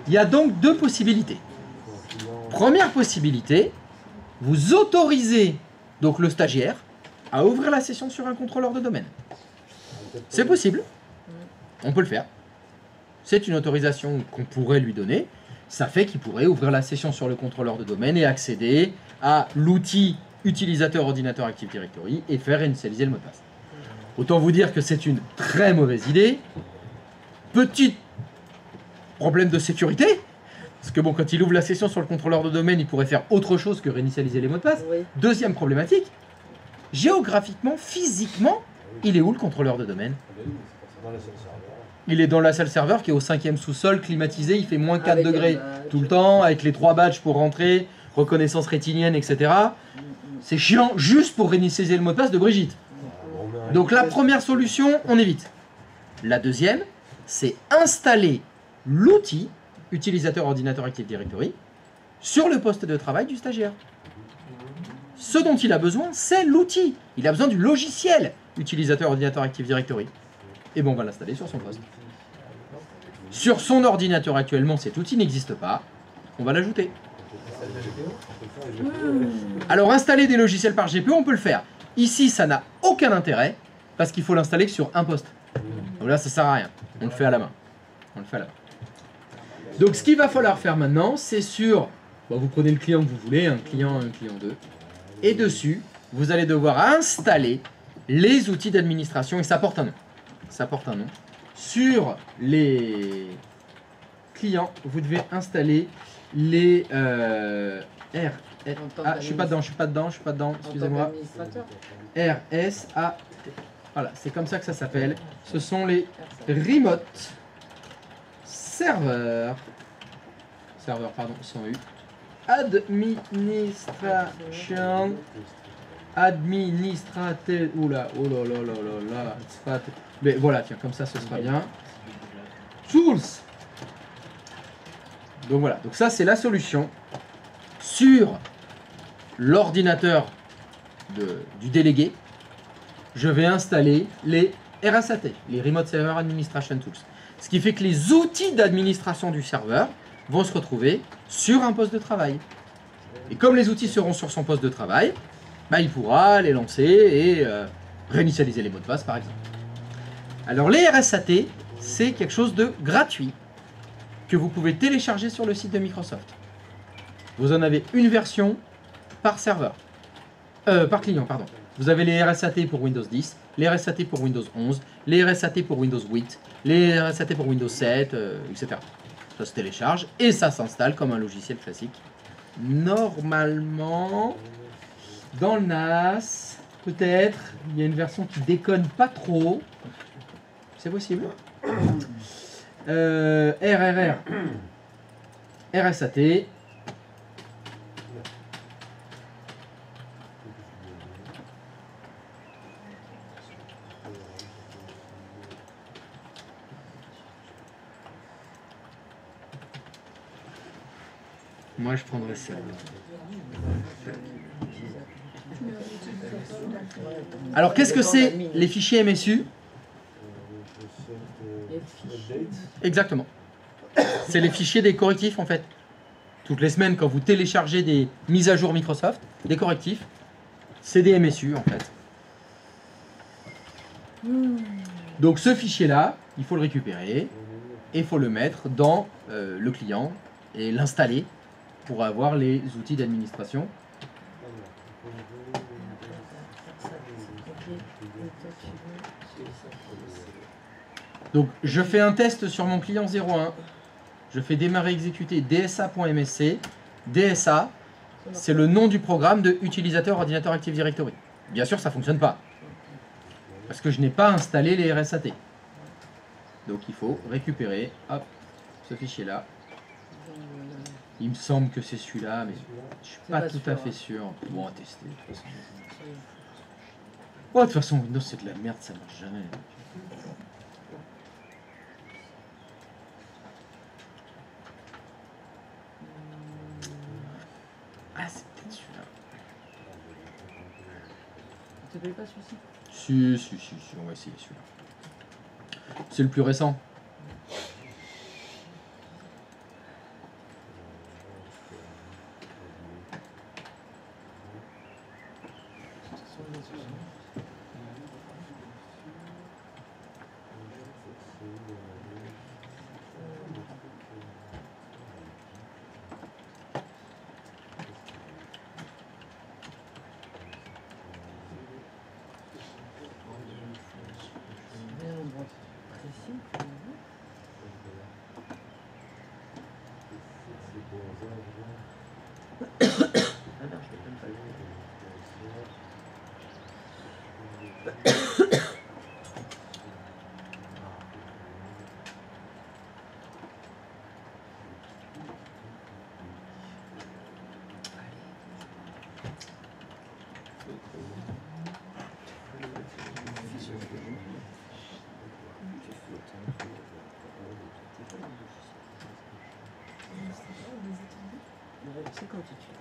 Il y a donc 2 possibilités. Première possibilité, vous autorisez donc le stagiaire à ouvrir la session sur un contrôleur de domaine. C'est possible, on peut le faire. C'est une autorisation qu'on pourrait lui donner. Ça fait qu'il pourrait ouvrir la session sur le contrôleur de domaine et accéder à l'outil utilisateur ordinateur Active Directory et faire réinitialiser le mot de passe. Autant vous dire que c'est une très mauvaise idée. Petit problème de sécurité, parce que bon, quand il ouvre la session sur le contrôleur de domaine, il pourrait faire autre chose que réinitialiser les mots de passe. Oui. Deuxième problématique, géographiquement, physiquement, il est où le contrôleur de domaine? Dans la salle serveur. Il est dans la salle serveur qui est au 5e sous-sol, climatisé, il fait moins 4 Avec degrés un badge. tout le temps, avec les 3 badges pour rentrer, reconnaissance rétinienne, etc. C'est chiant juste pour réinitialiser le mot de passe de Brigitte. Donc la première solution, on évite. La deuxième, c'est installer l'outil utilisateur ordinateur Active Directory sur le poste de travail du stagiaire. Ce dont il a besoin, c'est l'outil. Il a besoin du logiciel utilisateur ordinateur Active Directory. Et bon, on va l'installer sur son poste. Sur son ordinateur actuellement, cet outil n'existe pas. On va l'ajouter. Alors, installer des logiciels par GPO, on peut le faire. Ici, ça n'a aucun intérêt parce qu'il faut l'installer que sur un poste. Donc là, ça sert à rien. On le fait à la main. On le fait à la main. Donc, ce qu'il va falloir faire maintenant, c'est sur... Bon, vous prenez le client que vous voulez, un client 1, un client 2. Et dessus, vous allez devoir installer les outils d'administration et ça porte un nom. Ça porte un nom. Sur les clients, vous devez installer les je suis pas dedans, excusez-moi. RSAT. Voilà, c'est comme ça que ça s'appelle. Ce sont les remote serveurs. Serveurs, pardon, sans U. Administrateur. Oula, oh là là là là là. Mais voilà, tiens, comme ça, ce sera bien. Tools. Donc voilà, donc ça, c'est la solution. Sur l'ordinateur du délégué, je vais installer les RSAT, les Remote Server Administration Tools. Ce qui fait que les outils d'administration du serveur vont se retrouver sur un poste de travail. Et comme les outils seront sur son poste de travail, bah, il pourra les lancer et réinitialiser les mots de passe, par exemple. Alors les RSAT, c'est quelque chose de gratuit que vous pouvez télécharger sur le site de Microsoft. Vous en avez une version par serveur, par client, pardon. Vous avez les RSAT pour Windows 10, les RSAT pour Windows 11, les RSAT pour Windows 8, les RSAT pour Windows 7, etc. Ça se télécharge et ça s'installe comme un logiciel classique. Normalement, dans le NAS, peut-être, il y a une version qui déconne pas trop. C'est possible. RRR, RSAT. Moi, je prendrais ça. Alors, qu'est-ce que c'est les fichiers MSU? Exactement. C'est les fichiers des correctifs, en fait. Toutes les semaines, quand vous téléchargez des mises à jour Microsoft, des correctifs, c'est des MSU, en fait. Donc, ce fichier-là, il faut le récupérer et il faut le mettre dans le client et l'installer pour avoir les outils d'administration. Donc je fais un test sur mon client 01. Je fais démarrer exécuter dsa.msc. DSA, c'est le nom du programme de utilisateur ordinateur Active Directory. Bien sûr, ça ne fonctionne pas. Parce que je n'ai pas installé les RSAT. Donc il faut récupérer, hop, ce fichier-là. Il me semble que c'est celui-là, mais je suis pas tout à fait sûr. Bon, on va tester de toute façon. Oh, de toute façon, Windows c'est de la merde, ça marche jamais. Ah, c'est peut-être celui-là. Tu payes pas celui-ci? Si, on va essayer celui-là. C'est le plus récent. C'est quand tu tues.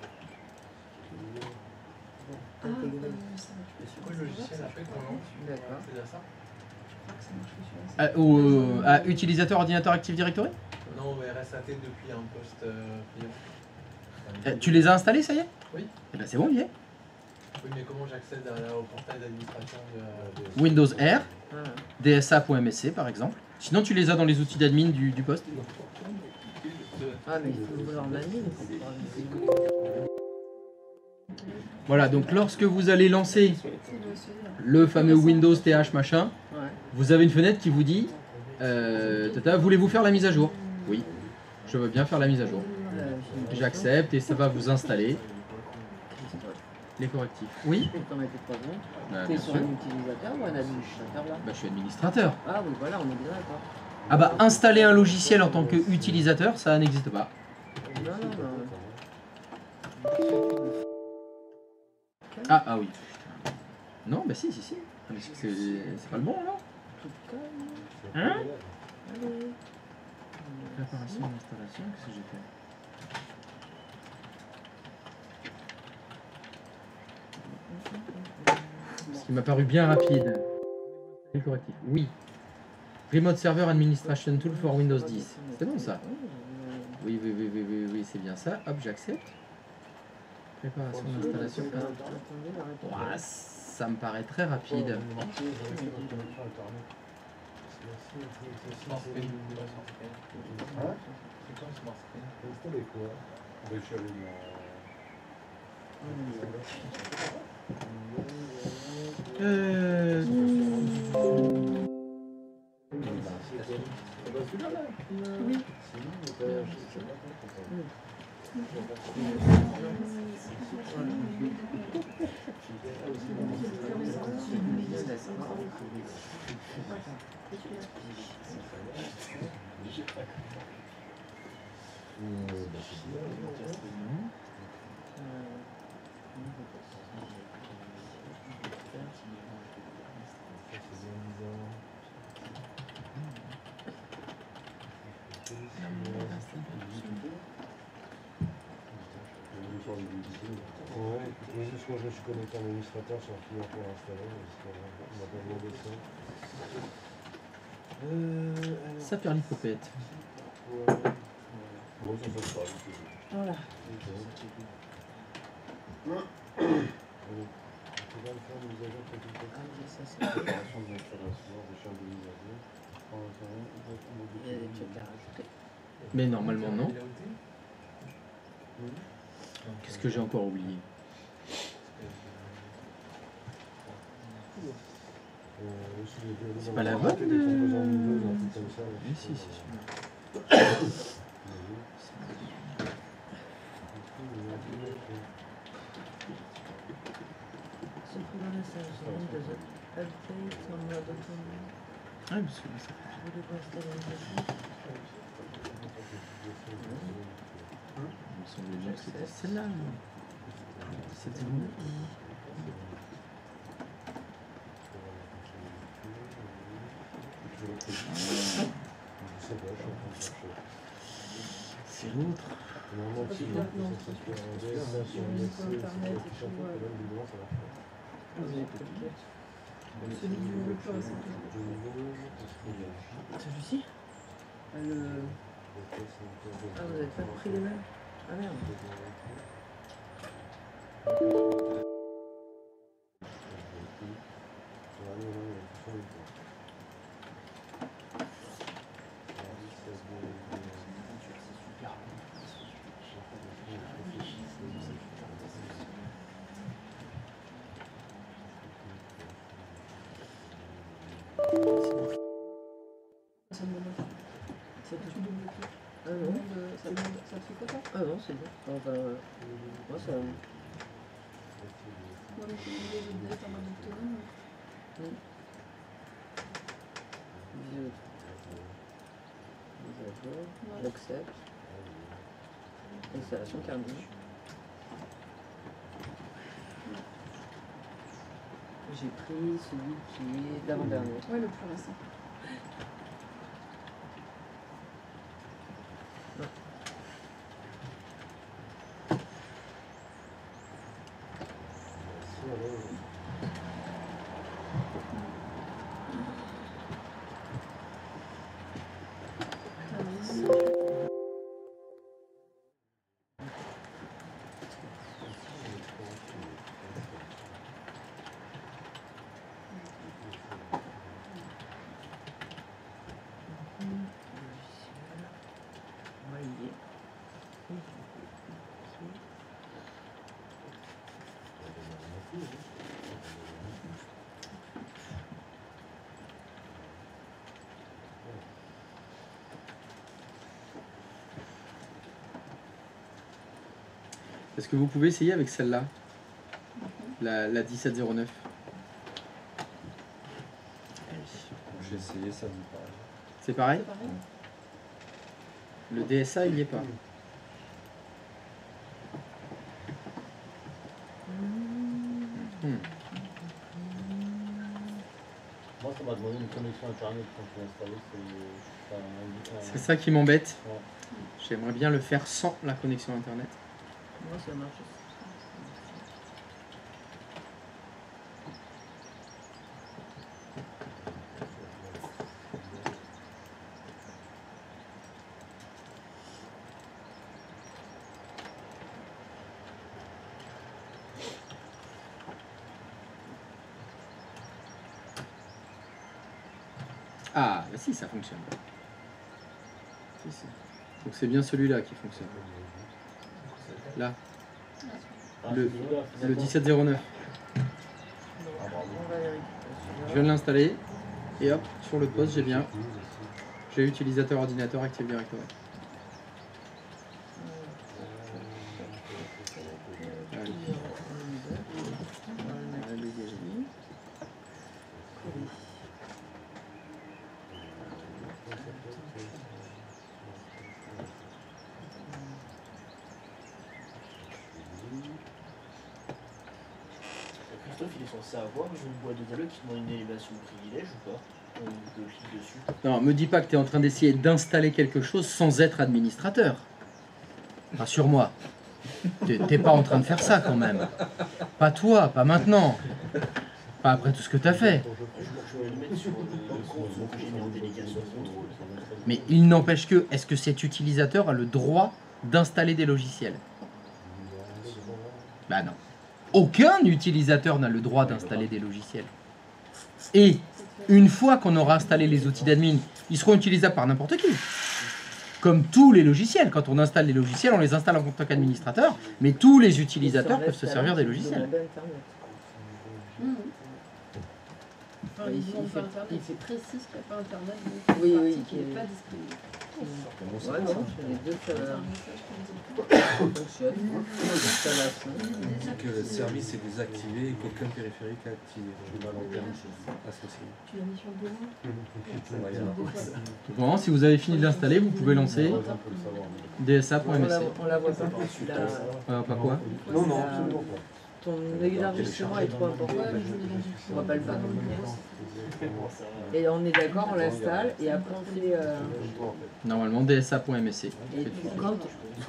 Ah, ça marche plus C'est quoi le logiciel après qu'on lance? D'accord. C'est déjà ça? Je crois que ça marche plus sur la À utilisateur ordinateur Active Directory? Non, mais RSAT depuis un poste client. Tu les as installés, ça y est? Oui. Eh ben c'est bon, il y est. Oui, mais comment j'accède au portail d'administration de... Windows R, Ah, dsa.msc par exemple. Sinon, tu les as dans les outils d'admin du poste. ah mais il faut vouloir l'admin. Voilà, donc lorsque vous allez lancer le fameux Windows TH machin, Ouais. vous avez une fenêtre qui vous dit Tata, voulez-vous faire la mise à jour? Oui, je veux bien faire la mise à jour. J'accepte et ça va vous installer les correctifs. Oui, T'en mettais pas bon. bah, T'es bien sur sûr. un utilisateur ou un administrateur là? Bah, je suis administrateur. Ah oui, voilà, on est bien d'accord. Ah bah installer un logiciel en tant qu'utilisateur, ça n'existe pas. Non, non, non. Ah oui. Non, bah si. Ah, mais c'est pas le bon alors. Tout calme. Hein? Allez. Préparation d'installation, qu'est-ce que j'ai fait? Ce qui m'a paru bien rapide. Le correctif. Oui. Remote Server Administration Tool for Windows 10. C'est bon ça? Oui, c'est bien ça. Hop, j'accepte. Préparation d'installation. Ouah, ça me paraît très rapide. Smart Screen. C'est quoi Smart Screen? Installé quoi? Ben, je suis allé Ouais, mais juste moi je me suis connecté à l'administrateur sur le client pour l'installer, parce qu'on m'a pas demandé ça. Ça perd l'hypopète. Ouais. Bon, ça se passe. Voilà. Tu vas le faire de mise à jour de toute Ah oui, ça c'est. préparation de l'installation, des charges de mise à jour. Il y a des trucs à rajouter. Mais normalement non. Il a ôté? Qu'est-ce que j'ai encore oublié? C'est pas la bonne de... Mais si, c'est celui-là. C'est pour la message. Update on mode autonome. Ah, parce que ça... Il me semblait bien que c'était celle-là. 1709. C'est l'autre. Celui du le plus récent. Celui-ci Ah, vous n'avez pas pris les mêmes? Ah merde. Ça me demande. C'est tout. Tu doubles tout. Ah non. Ça te fait quoi, toi? Ah non, c'est bon. Enfin, moi ça. Moi, mais tu me disais, je vais être en mode autonome. J'accepte. Installation carnet. J'ai pris celui qui est l'avant-dernier. Ouais, le plus récent. Est-ce que vous pouvez essayer avec celle-là, la 1709? J'ai essayé, ça me paraît. C'est pareil? C'est pareil. Le DSA, il n'y est pas. Moi, ça m'a demandé une connexion internet quand je l'ai installé. C'est ça qui m'embête. Ouais. J'aimerais bien le faire sans la connexion internet. Moi ça marche. Ah, bah si, ça fonctionne. Si, si. Donc c'est bien celui-là qui fonctionne. Là, le 1709. Je viens de l'installer. Et hop, sur le poste, j'ai bien. J'ai utilisateur ordinateur Active Directory. Allez. Christophe, il est censé avoir une boîte de dialogue qui demande une élévation de privilège ou pas? Je clique dessus. Non, me dis pas que tu es en train d'essayer d'installer quelque chose sans être administrateur. Rassure-moi. T'es pas en train de faire ça quand même. Pas toi, pas maintenant. Pas après tout ce que tu as fait. Je vais le mettre sur le compte que j'ai mis en délégation de contrôle. Mais il n'empêche que, est-ce que cet utilisateur a le droit d'installer des logiciels? Bah non. Aucun utilisateur n'a le droit d'installer des logiciels. Et une fois qu'on aura installé les outils d'admin, ils seront utilisables par n'importe qui. Comme tous les logiciels. Quand on installe les logiciels, on les installe en tant qu'administrateur, mais tous les utilisateurs peuvent se servir des logiciels. Enfin, il demande pas internet, il précise qu'il n'y a pas internet, donc Oui, une oui, partie qui n'est pas disponible. bon, Ouais, ça non, les deux, ça fonctionne. Installation. dit que le service est désactivé et qu'aucun périphérique est activé. Je mal en terme associé. Tu l'as mis sur le bureau. Voilà. Donc, vraiment, si vous avez fini de l'installer, vous pouvez lancer dsa.msc. On la voit pas, celui-là. Pas quoi? Non, non, absolument pas. Ton élargissement est trop important. Ouais, mais je voulais l'élargir. On va pas le faire. Et on est d'accord, on l'installe et après on fait. Normalement, dsa.msc. Et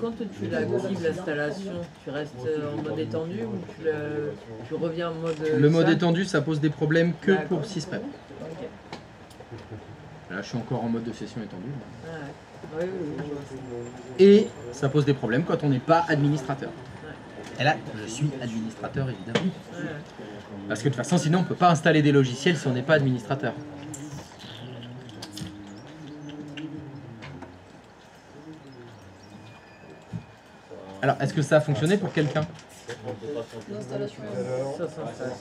quand tu l'actives l'installation, tu restes en mode étendu ou tu reviens en mode. Le mode SAP? étendu, ça pose des problèmes que D'accord. pour Sysprep. Ok. Là, je suis encore en mode de session étendue. Ah ouais. Oui, oui, oui. Et ça pose des problèmes quand on n'est pas administrateur. Et là, je suis administrateur, évidemment. Ouais. Parce que de toute façon, sinon, on ne peut pas installer des logiciels si on n'est pas administrateur. Alors, est-ce que ça a fonctionné pour quelqu'un? L'installation Ça s'installe.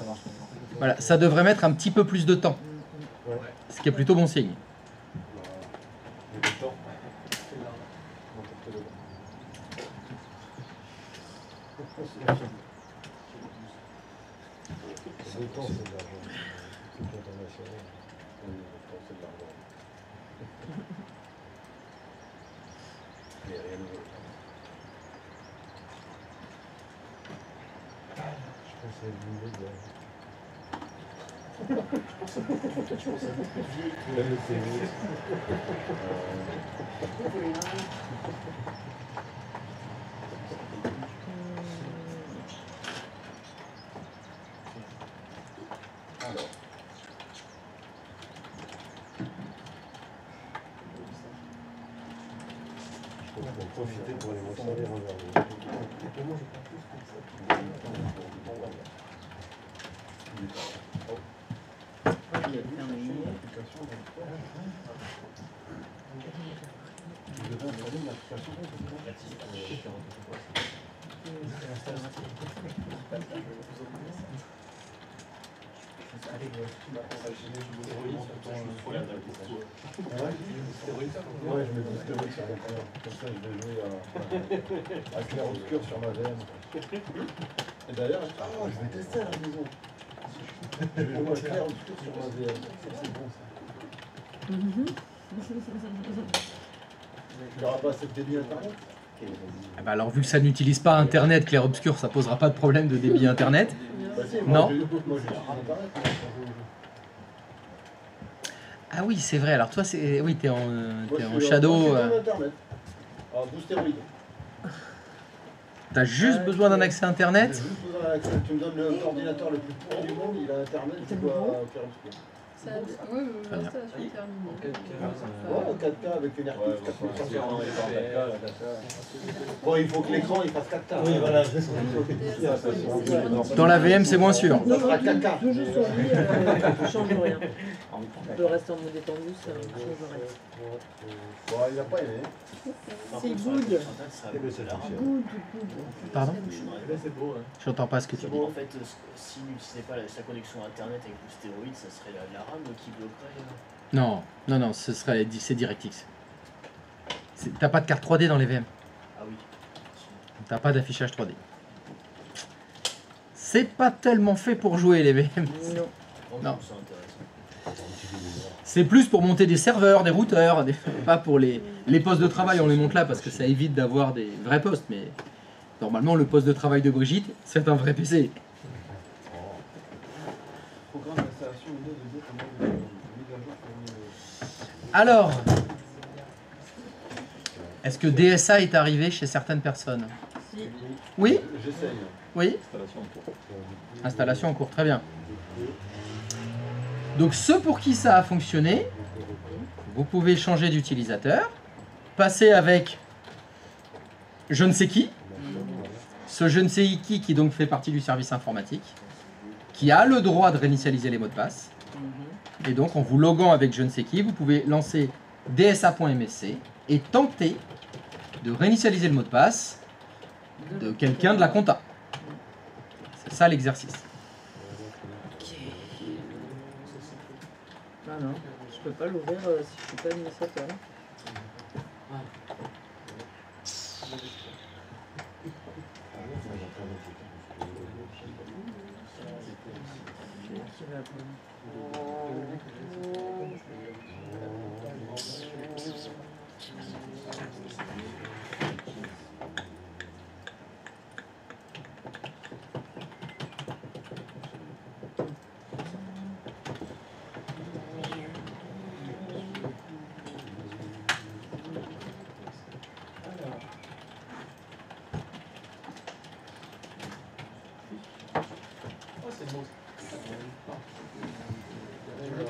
Voilà, ça devrait mettre un petit peu plus de temps. Ce qui est plutôt bon signe. Le temps, c'est de l'argent. C'est international. C'est de l'argent. Mais rien ne vaut. Je pense à une idée de... Même le tennis. Je pense qu'on va profiter pour aller m'installer en verre. Il est terminé. Ouais, je me dis stéroïde sur mon frère. Comme ça, je vais jouer à clair obscur sur ma VM. Et d'ailleurs, je vais tester à la maison. Je vais jouer à clair obscur sur ma VM. C'est bon ça. Il n'y aura pas assez de débit internet? Ah bah alors, vu que ça n'utilise pas Internet, clair obscur, ça posera pas de problème de débit Internet. Bah si, Non. moi j'utilise internet. Ah oui, c'est vrai. Alors toi, c'est oui, t'es en Moi, je suis shadow. Moi, je suis en internet. Alors, d'où stéroïde. T'as juste besoin d'un accès J'ai Internet. juste besoin d'un accès. Tu me donnes l'ordinateur le plus pourri du monde, il a internet, tu dois clair obscur. Ça a... Oui, Très bien. l'installation est terminée. Ouais, en 4K avec une RTX 4060. Bon, il faut que l'écran il fasse 4K. Oui, voilà. Dans la VM, c'est moins sûr. Ça sera 4K. Deux jeux sur lui, ça change rien. On peut rester en mode étendu, ça ne change rien. Bon, il n'a pas aimé. C'est good. Pardon? C'est beau, hein. J'entends pas ce que tu C'est dis. bon, en fait, s'il n'utilisait pas sa connexion internet avec le stéroïde, ça serait la RAM qui bloquerait. Non, non, non, c'est DirectX. T'as pas de carte 3D dans les VM. Ah oui. T'as pas d'affichage 3D. C'est pas tellement fait pour jouer les VM. Non. Non. C'est intéressant. C'est plus pour monter des serveurs, des routeurs, pas pour les postes de travail. On les monte là parce que ça évite d'avoir des vrais postes. Mais normalement, le poste de travail de Brigitte, c'est un vrai PC. Programme d'installation Windows de mise à jour. Alors, est-ce que DSA est arrivé chez certaines personnes? Si. Oui? J'essaye. Oui? Installation en cours. Installation en cours, très bien. Donc ceux pour qui ça a fonctionné, vous pouvez changer d'utilisateur, passer avec je ne sais qui, ce je ne sais qui donc fait partie du service informatique, qui a le droit de réinitialiser les mots de passe. Et donc en vous loguant avec je ne sais qui, vous pouvez lancer dsa.msc et tenter de réinitialiser le mot de passe de quelqu'un de la compta. C'est ça l'exercice. Ah non, je peux pas l'ouvrir si je suis pas administrateur.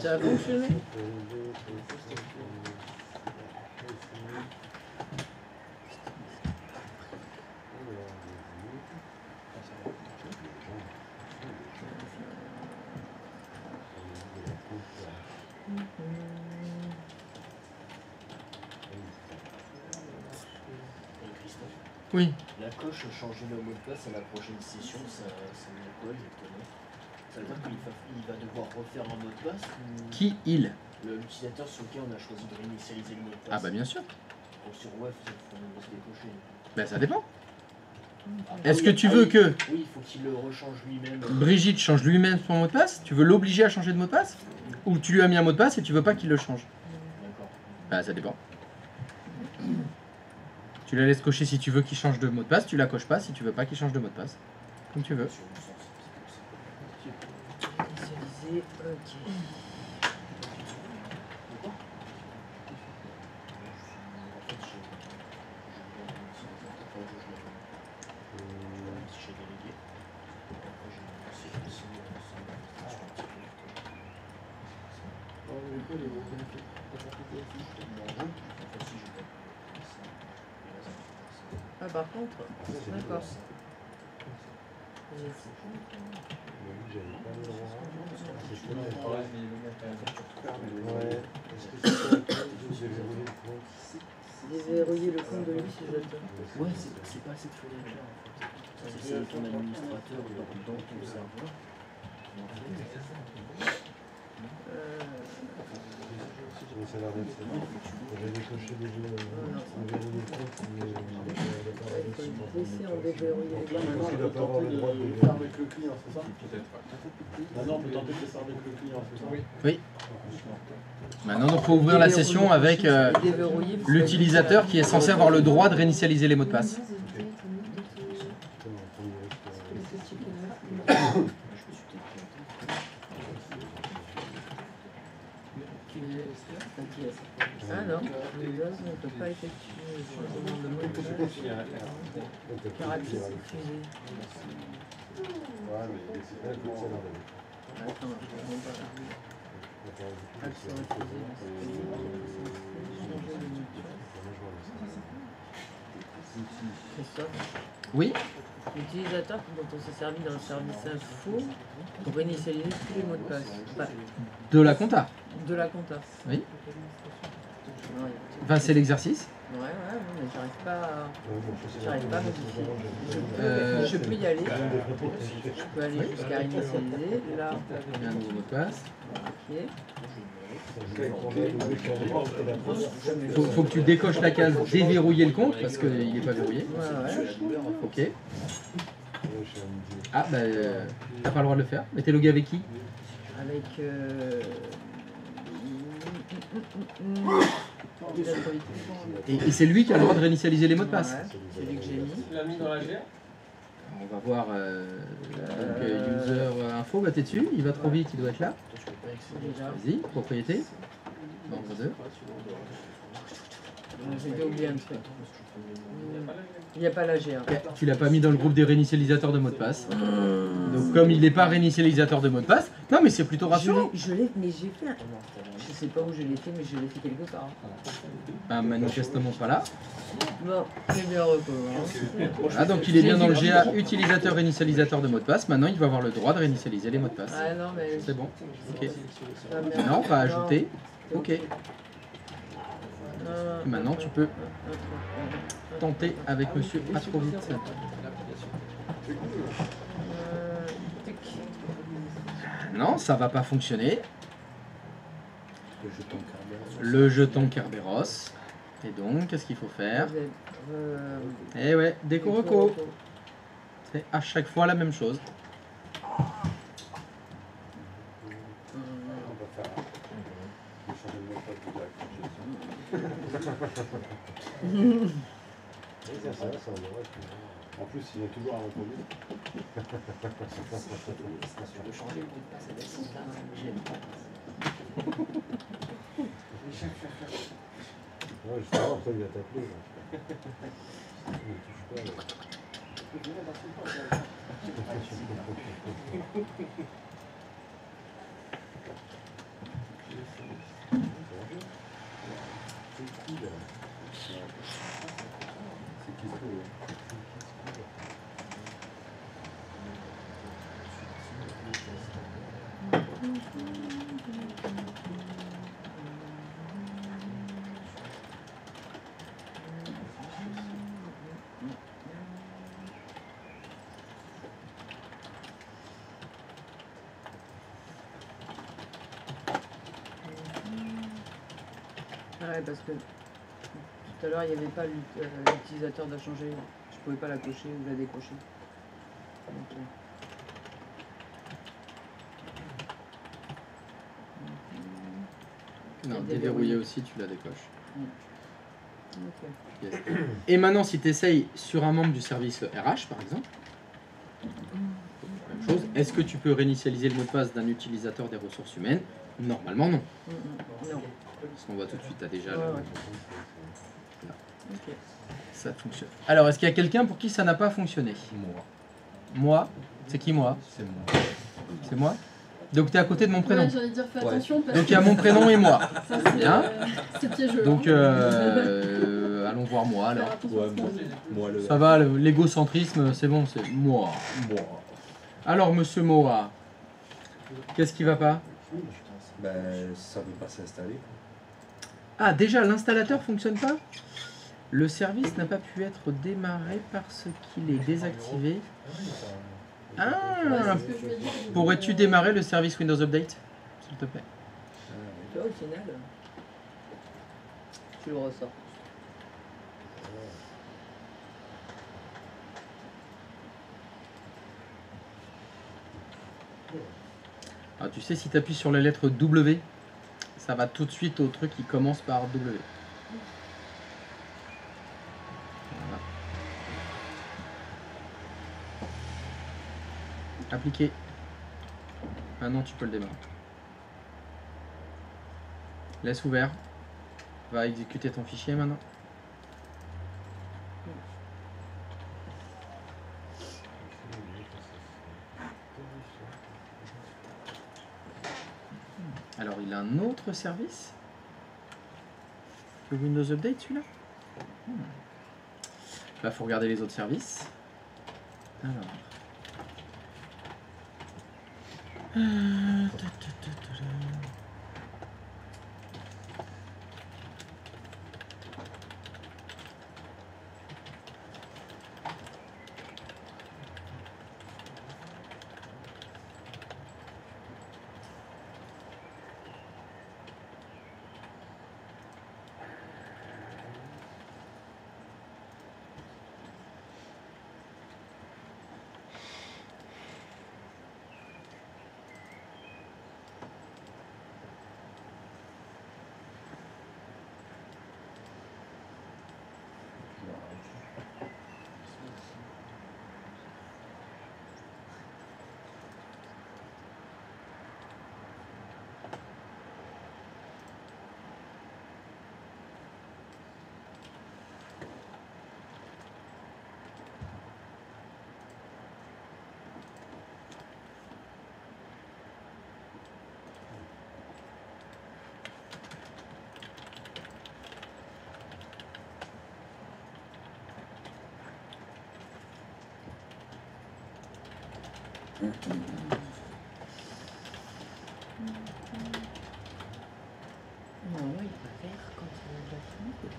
Ça a fonctionné? Oui. La coche changer le mot de passe à la prochaine session, ça veut dire quoi exactement? Ça veut dire qu'il va devoir refaire un mot de passe ou Qui il? l'utilisateur sur lequel on a choisi de réinitialiser le mot de passe? Ah bah bien sûr. Donc sur WAF, il faut se décocher. Bah ça dépend. Est-ce que tu veux que Oui, il faut qu'il le rechange lui-même. Brigitte change lui-même son mot de passe? Tu veux l'obliger à changer de mot de passe? Ou tu lui as mis un mot de passe et tu veux pas qu'il le change? D'accord. Bah ça dépend. Tu la laisses cocher si tu veux qu'il change de mot de passe, tu la coches pas si tu veux pas qu'il change de mot de passe. Comme tu veux. Initialiser, ok. Ah par contre, d'accord. Déverrouiller le compte de l'utilisateur. Ouais, c'est pas cette fenêtre-là en fait. Ça, c'est ton administrateur dans ton serveur. J'ai décoché des jeux. Laisser en déverrouiller les comptes. Il doit pas avoir le droit de faire avec le client, c'est ça? Peut-être pas. Maintenant, on peut tenter de faire avec le client, c'est ça? Oui. Maintenant, il faut ouvrir la session avec l'utilisateur qui est censé avoir le droit de réinitialiser les mots de passe. Ah non, Windows ne peut pas effectuer le changement de mot de passe. Caractère diffusé. Ouais, mais c'est pas comme ça. Attends, je comprends pas. Action refusée. Changer de mot de passe. Christophe, Oui. l'utilisateur dont on s'est servi dans le service info pour réinitialiser tous les mots de passe. Enfin, De la compta. de la compta. Oui. Ouais, Enfin, c'est l'exercice. ouais, mais j'arrive pas à modifier. Je peux y aller. Je peux aller jusqu'à initialiser. Là, Il y a un nouveau mot de passe. ok. Faut que tu décoches la case déverrouiller le compte parce qu'il n'est pas verrouillé. Ouais. Ok. Ah bah t'as pas le droit de le faire. Mais t'es logué avec qui? Avec. Et c'est lui qui a le droit de réinitialiser les mots de passe. Ouais, c'est lui que j'ai mis. Tu l'as mis dans la GR? On va voir user info, bah t'es dessus, il va trop vite, il doit être là. Vas-y, propriété. Nombre 2. J'ai oublié un truc. Il n'y a pas la GA. Tu l'as pas mis dans le groupe des réinitialisateurs de mots de passe. Donc comme il n'est pas réinitialisateur de mots de passe, non mais c'est plutôt rassurant. Je l'ai, mais j'ai fait un... Je sais pas où je l'ai fait, mais je l'ai fait quelque part. Ah, manifestement pas là. Bon, c'est bien recommence. Ah, donc il est bien dans le GA utilisateur réinitialisateur de mots de passe. Maintenant il va avoir le droit de réinitialiser les mots de passe. Ah non, mais... C'est bon. Ok. Ah, merde. Maintenant on va ajouter. Non. Ok. Maintenant tu peux tenter avec monsieur pas trop vite. Non, ça va pas fonctionner. Le jeton Kerberos. Et donc, qu'est-ce qu'il faut faire? Eh ouais, déco reco. C'est à chaque fois la même chose. En plus, il y a toujours un reproduit. Ouais, je sais pas, après il va t'appeler. Ouais, parce que tout à l'heure, il n'y avait pas l'utilisateur de changer. Je pouvais pas la cocher ou la décocher. Donc, Non, déverrouiller aussi, tu la décoches. ok. Yes. Et maintenant, si tu essayes sur un membre du service RH, par exemple, même chose, est-ce que tu peux réinitialiser le mot de passe d'un utilisateur des ressources humaines? Normalement, non. Non. Parce qu'on voit tout de suite, tu as déjà Ouais, le... ouais. Ok. Ça fonctionne. Alors, est-ce qu'il y a quelqu'un pour qui ça n'a pas fonctionné? Moi. Moi? C'est qui moi? C'est moi. C'est moi? Donc tu es à côté de mon prénom. Ouais, j'allais dire fais Ouais. attention parce Donc il y a mon prénom et moi. ça, c'est, Bien. c'est piégeux. Donc hein. allons voir moi Faire alors. attention à ce qu'on dit. Moi le. Ça va, l'égocentrisme, c'est bon, c'est moi. Moi. Alors monsieur Moa, qu'est-ce qui va pas? Ben, ça veut pas s'installer. Ah déjà l'installateur fonctionne pas? Le service n'a pas pu être démarré parce qu'il est désactivé. Ah, Ouais, c'est ce que je voulais dire. pourrais-tu démarrer le service Windows Update, s'il te plaît? Tu vois, au final, tu le ressors. Ah, tu sais, si tu appuies sur la lettre W, ça va tout de suite au truc qui commence par W. Voilà. Appliqué. Maintenant, tu peux le démarrer. Laisse ouvert. Va exécuter ton fichier maintenant. Alors, il a un autre service que Windows Update, celui-là. Là, il faut regarder les autres services. Alors. Normalement, il va faire quand il va finir.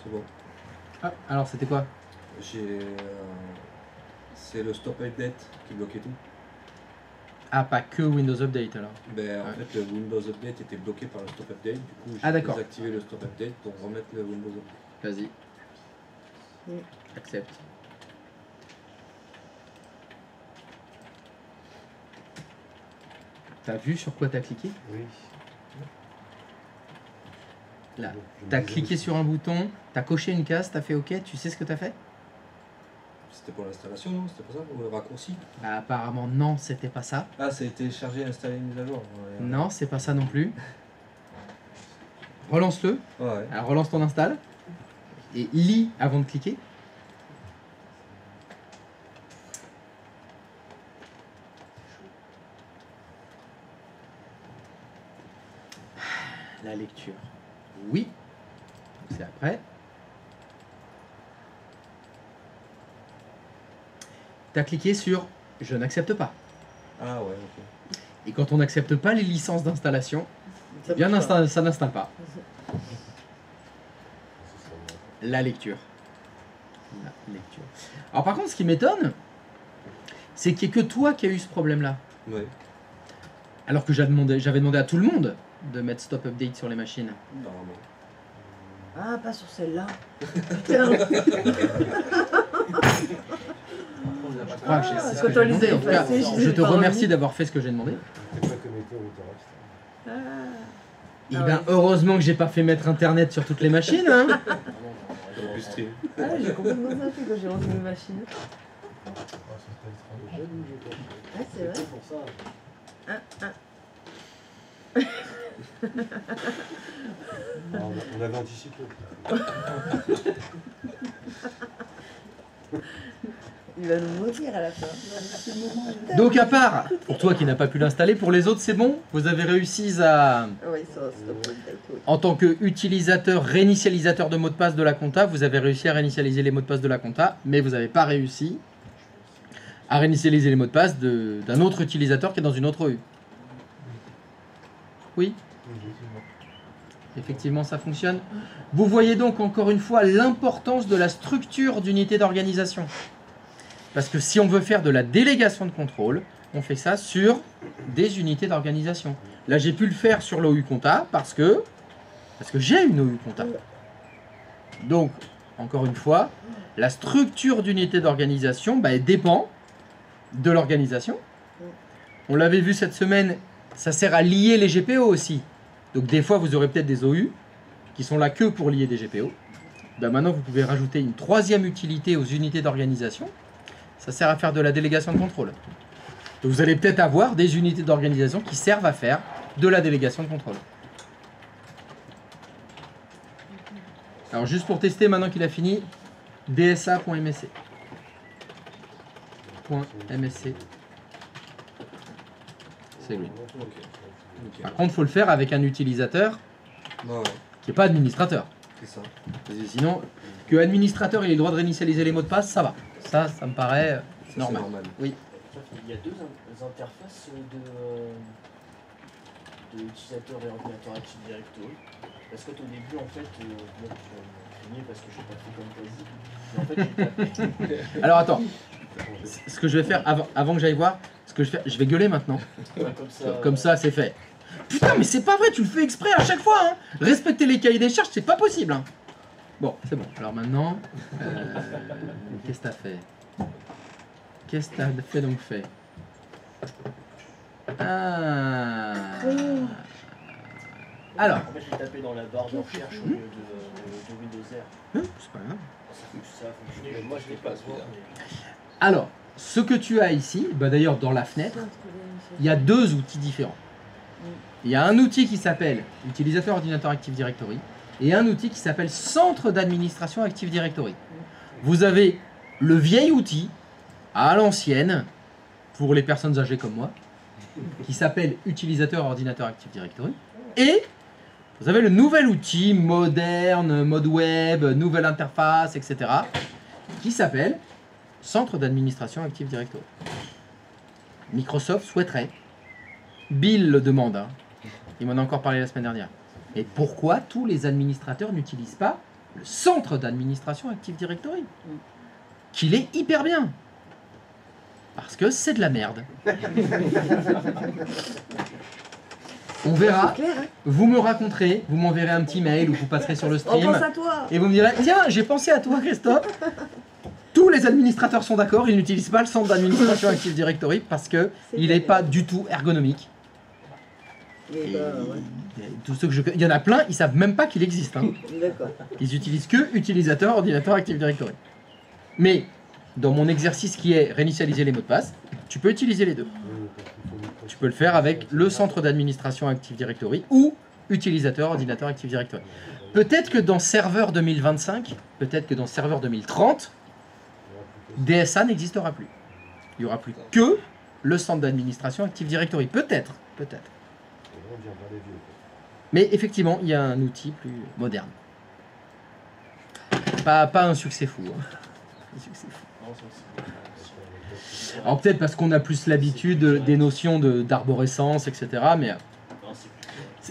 C'est bon. Ah, alors c'était quoi? J'ai. C'est le stop update qui bloquait tout. Ah, pas que Windows Update alors. Ben, en Ouais. fait, le Windows Update était bloqué par le stop update. Du coup, j'ai Ah, d'accord. désactivé le stop update pour remettre le Windows Update. Vas-y. Accepte. T'as vu sur quoi t'as cliqué? Oui. Là. Je me T'as disais cliqué aussi. sur un bouton, t'as coché une case, t'as fait OK, tu sais ce que t'as fait? C'était pour l'installation, non? C'était pas ça? Ou le raccourci? Bah, apparemment non, c'était pas ça. Ah, ça a été téléchargé, installé, mis à jour. Ouais. Non, c'est pas ça non plus. Relance-le. Ouais. Alors relance ton install. Et lis avant de cliquer. La lecture. Oui. C'est après. Tu as cliqué sur « Je n'accepte pas Ah ouais, ok. ». Et quand on n'accepte pas les licences d'installation, Ça bien bouge pas. ça n'installe pas. La lecture. La lecture. Alors par contre, ce qui m'étonne, c'est qu'il n'y ait que toi qui as eu ce problème-là. Ouais. Alors que j'avais demandé à tout le monde de mettre stop update sur les machines. Apparemment. Ah, pas sur celle-là. Putain. Je crois que c'est ce que Quand j'ai on les demandé. a En tout cas, effacés, je les ai te pas remercie remis. d'avoir fait ce que j'ai demandé. T'es pas connecté au Winterest. Ah. Et Ah ben ouais. heureusement que j'ai pas fait mettre internet sur toutes les machines. Hein. T'aurais pu stream. Ah, j'ai complètement zappé quand j'ai lancé mes machines. Ah, c'est vrai. C'est pour ça. Ah, on avait anticipé. Il va nous maudire à la fin. Donc à part, pour toi qui n'as pas pu l'installer, pour les autres c'est bon. Vous avez réussi à, Oui, ça va, stop update, oui. en tant qu'utilisateur, réinitialisateur de mots de passe de la compta, vous avez réussi à réinitialiser les mots de passe de la compta, mais vous n'avez pas réussi à réinitialiser les mots de passe d'un autre utilisateur qui est dans une autre rue. Oui, effectivement ça fonctionne. Vous voyez donc encore une fois l'importance de la structure d'unité d'organisation. Parce que si on veut faire de la délégation de contrôle, on fait ça sur des unités d'organisation. Là j'ai pu le faire sur l'OU Compta parce que j'ai une OU Compta. Donc, encore une fois, la structure d'unité d'organisation, elle dépend de l'organisation. On l'avait vu cette semaine, ça sert à lier les GPO aussi. Donc des fois, vous aurez peut-être des OU qui sont là que pour lier des GPO. Maintenant, vous pouvez rajouter une troisième utilité aux unités d'organisation. Ça sert à faire de la délégation de contrôle. Donc vous allez peut-être avoir des unités d'organisation qui servent à faire de la délégation de contrôle. Alors juste pour tester, maintenant qu'il a fini, dsa.msc. .msc. C'est lui. Ok. Par contre, il faut le faire avec un utilisateur Ouais, qui n'est pas administrateur. c'est ça. Parce que sinon, que administrateur ait le droit de réinitialiser les mots de passe, ça va. Ça me paraît Ça, c'est normal. Il y a deux interfaces de utilisateurs et ordinateurs Active Directory. Parce qu'au début, en fait, moi, je suis parce que j'ai pas fait comme quasi. Mais en fait, j'ai tapé. Alors attends, ce que je vais faire avant que j'aille voir, ce que je vais gueuler maintenant. Comme ça, c'est fait. Putain, mais c'est pas vrai, tu le fais exprès à chaque fois. Hein. Respecter les cahiers des charges, c'est pas possible. Hein. Bon, c'est bon. Alors maintenant, qu'est-ce que t'as fait? Qu'est-ce que t'as fait donc fait? Ah. Alors. En fait, j'ai tapé dans la barre de recherche au lieu de Windows R. C'est pas grave. Ça a fonctionné, mais moi je l'ai pas voir. Alors, ce que tu as ici, d'ailleurs dans la fenêtre, il y a deux outils différents. Il y a un outil qui s'appelle Utilisateur Ordinateur Active Directory et un outil qui s'appelle Centre d'administration Active Directory. Vous avez le vieil outil à l'ancienne pour les personnes âgées comme moi qui s'appelle Utilisateur Ordinateur Active Directory et vous avez le nouvel outil moderne, mode web, nouvelle interface, etc. qui s'appelle Centre d'administration Active Directory. Microsoft souhaiterait, Bill le demande, hein. Il m'en a encore parlé la semaine dernière. Et pourquoi tous les administrateurs n'utilisent pas le centre d'administration Active Directory? Qu'il est hyper bien. Parce que c'est de la merde. On verra, C'est clair, hein. vous me raconterez, vous m'enverrez un petit mail ou vous passerez sur le On stream. pense à toi. Et vous me direz, tiens, j'ai pensé à toi Christophe. Tous les administrateurs sont d'accord, ils n'utilisent pas le centre d'administration Active Directory parce qu'il n'est pas du tout ergonomique. Mais Et bah, ouais. tous ceux que il y en a plein, ils savent même pas qu'il existe. Hein. D'accord. Ils utilisent que utilisateur, ordinateur, Active Directory. Mais dans mon exercice qui est réinitialiser les mots de passe, tu peux utiliser les deux. Tu peux le faire avec le centre d'administration Active Directory ou utilisateur, ordinateur, Active Directory. Peut-être que dans serveur 2025, peut-être que dans serveur 2030, DSA n'existera plus. Il n'y aura plus que le centre d'administration Active Directory. Peut-être, peut-être. Mais effectivement, il y a un outil plus moderne. Pas un succès fou. Hein. Un succès fou. Alors peut-être parce qu'on a plus l'habitude des notions d'arborescence, etc. Mais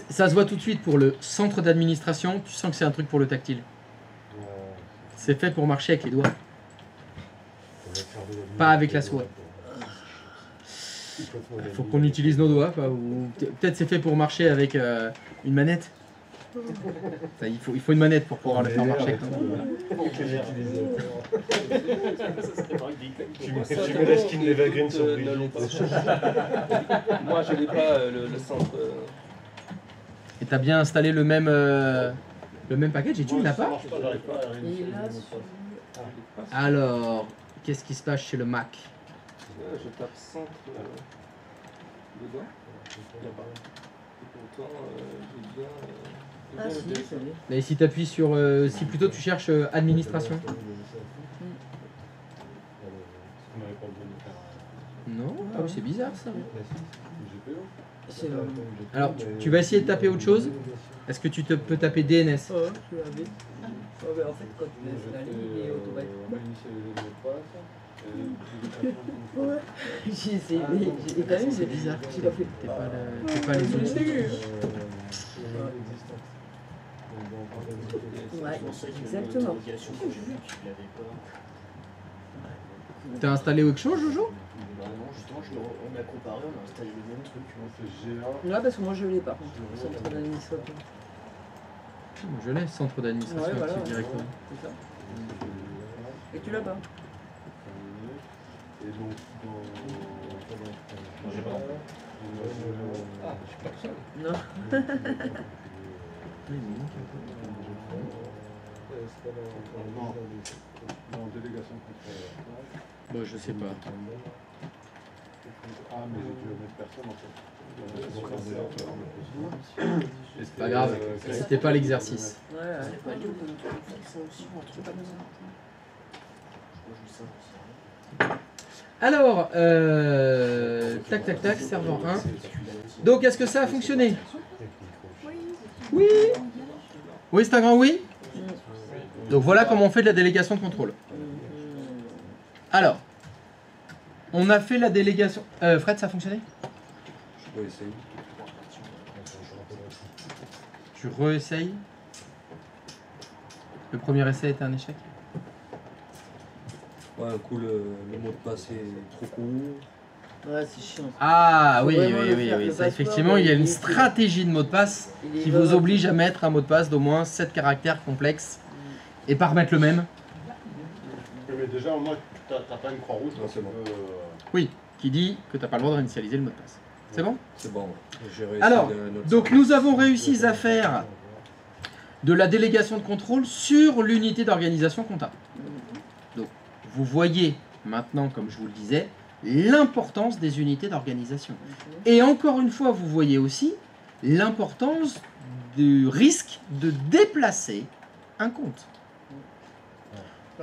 ça se voit tout de suite pour le centre d'administration. Tu sens que c'est un truc pour le tactile. C'est fait pour marcher avec les doigts. Pas avec la souris. Il faut qu'on utilise nos doigts. Ou peut-être c'est fait pour marcher avec une manette. Ça, il faut une manette pour pouvoir le faire marcher. Tu mets la skin Evergreen sur Brigitte. Moi, je n'ai pas le centre. Et t'as bien installé le même package et tu ne l'as pas? Et là, sur... Alors, qu'est-ce qui se passe chez le Mac? Je tape centre dedans. Et pourtant, j'ai bien. Ah si, ça y est. Et si tu appuies sur... si plutôt tu cherches administration. Non, ah oui, c'est bizarre ça. C'est Alors, tu vas essayer de taper autre chose. Est-ce que tu peux taper DNS? Oh, je l'avais. Oh, mais en fait, quand tu laisses la ligne, il est automatique. Ouais. J'ai essayé, et quand même, c'est bizarre. J'ai pas fait. T'es pas les outils. Ouais, exactement. T'as installé autre chose, Jojo? Non, justement, on a comparé, on a installé le même truc. Ouais, parce que moi je l'ai par contre, le centre d'administration. Je l'ai, centre d'administration Ouais, voilà, Active Directory. C'est ça. Et tu l'as pas? Et donc, J'ai pas. Ah, je suis pas tout seul. Non. dans délégation de contrôle. Bon, je sais pas. Ah, mais j'ai dû mettre personne en fait. C'est pas grave, c'était pas l'exercice. Ouais, ouais. C'est pas dit, on peut mettre ça aussi, ou un truc comme ça. Je joue ça aussi. Alors, tac tac tac, serveur 1. Donc, est-ce que ça a fonctionné? Oui. Oui, c'est un grand oui. Donc voilà comment on fait de la délégation de contrôle. Alors, on a fait la délégation... Fred, ça a fonctionné? Je vais essayer. Tu réessayes. Le premier essai était un échec. Ouais, un coup, le mot de passe est trop court. Ouais, c'est chiant. Ah Faut oui, vraiment oui, le oui, faire. oui. Le Ça, password, effectivement, il y a il une est- stratégie de mot de passe Il est qui vous vraiment- oblige à mettre un mot de passe d'au moins 7 caractères complexes et pas remettre le même. Mais déjà, au moins, t'as pas une croix rouge, Non, c'est bon. Oui, qui dit que tu n'as pas le droit de réinitialiser le mot de passe. C'est bon? C'est bon. J'ai réussi Alors, un autre donc service. nous avons réussi à faire de la délégation de contrôle sur l'unité d'organisation comptable. Donc, vous voyez maintenant, comme je vous le disais, l'importance des unités d'organisation. Et encore une fois, vous voyez aussi l'importance du risque de déplacer un compte.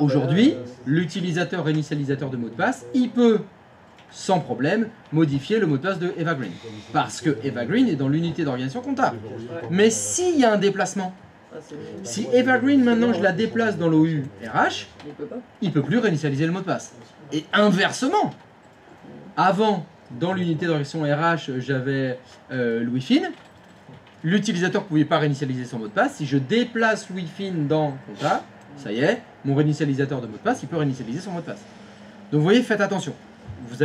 Aujourd'hui, l'utilisateur réinitialisateur de mot de passe, il peut, sans problème, modifier le mot de passe de Evergreen. Parce que Evergreen est dans l'unité d'organisation comptable. Mais s'il y a un déplacement, Ah, c'est bon. si Evergreen maintenant je la déplace dans l'OU RH, Il peut pas. il peut plus réinitialiser le mot de passe. Et inversement, avant, dans l'unité d'organisation RH, j'avais Louis Fine. L'utilisateur ne pouvait pas réinitialiser son mot de passe. Si je déplace Louis Fine dans Compta, ça y est, mon réinitialisateur de mot de passe, il peut réinitialiser son mot de passe. Donc vous voyez, faites attention. Vous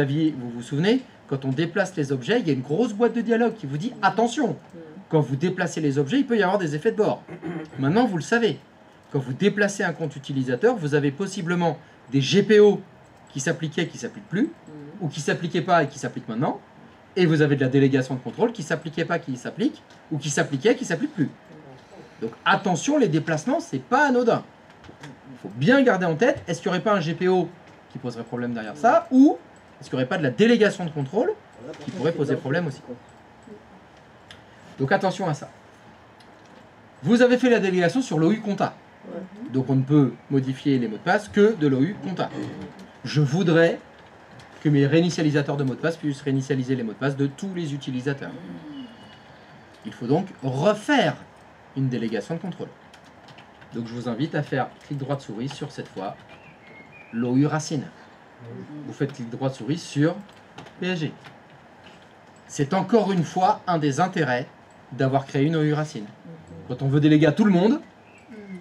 vous souvenez, quand on déplace les objets, il y a une grosse boîte de dialogue qui vous dit attention. Quand vous déplacez les objets, il peut y avoir des effets de bord. Maintenant, vous le savez. Quand vous déplacez un compte utilisateur, vous avez possiblement des GPO qui s'appliquaient, qui ne s'appliquent plus, ou qui ne s'appliquaient pas et qui s'appliquent maintenant, Et vous avez de la délégation de contrôle qui s'appliquait pas, qui s'applique, ou qui s'appliquait, qui s'applique plus. Donc attention, les déplacements, c'est pas anodin. Il faut bien garder en tête, est-ce qu'il n'y aurait pas un GPO qui poserait problème derrière ça, ou est-ce qu'il n'y aurait pas de la délégation de contrôle qui pourrait poser problème aussi. Donc attention à ça. Vous avez fait la délégation sur l'OU compta. Donc on ne peut modifier les mots de passe que de l'OU compta. Je voudrais que mes réinitialisateurs de mots de passe puissent réinitialiser les mots de passe de tous les utilisateurs. Il faut donc refaire une délégation de contrôle. Donc je vous invite à faire clic droit de souris sur cette fois l'OU racine. Vous faites clic droit de souris sur PSG. C'est encore une fois un des intérêts d'avoir créé une OU racine. Quand on veut déléguer à tout le monde,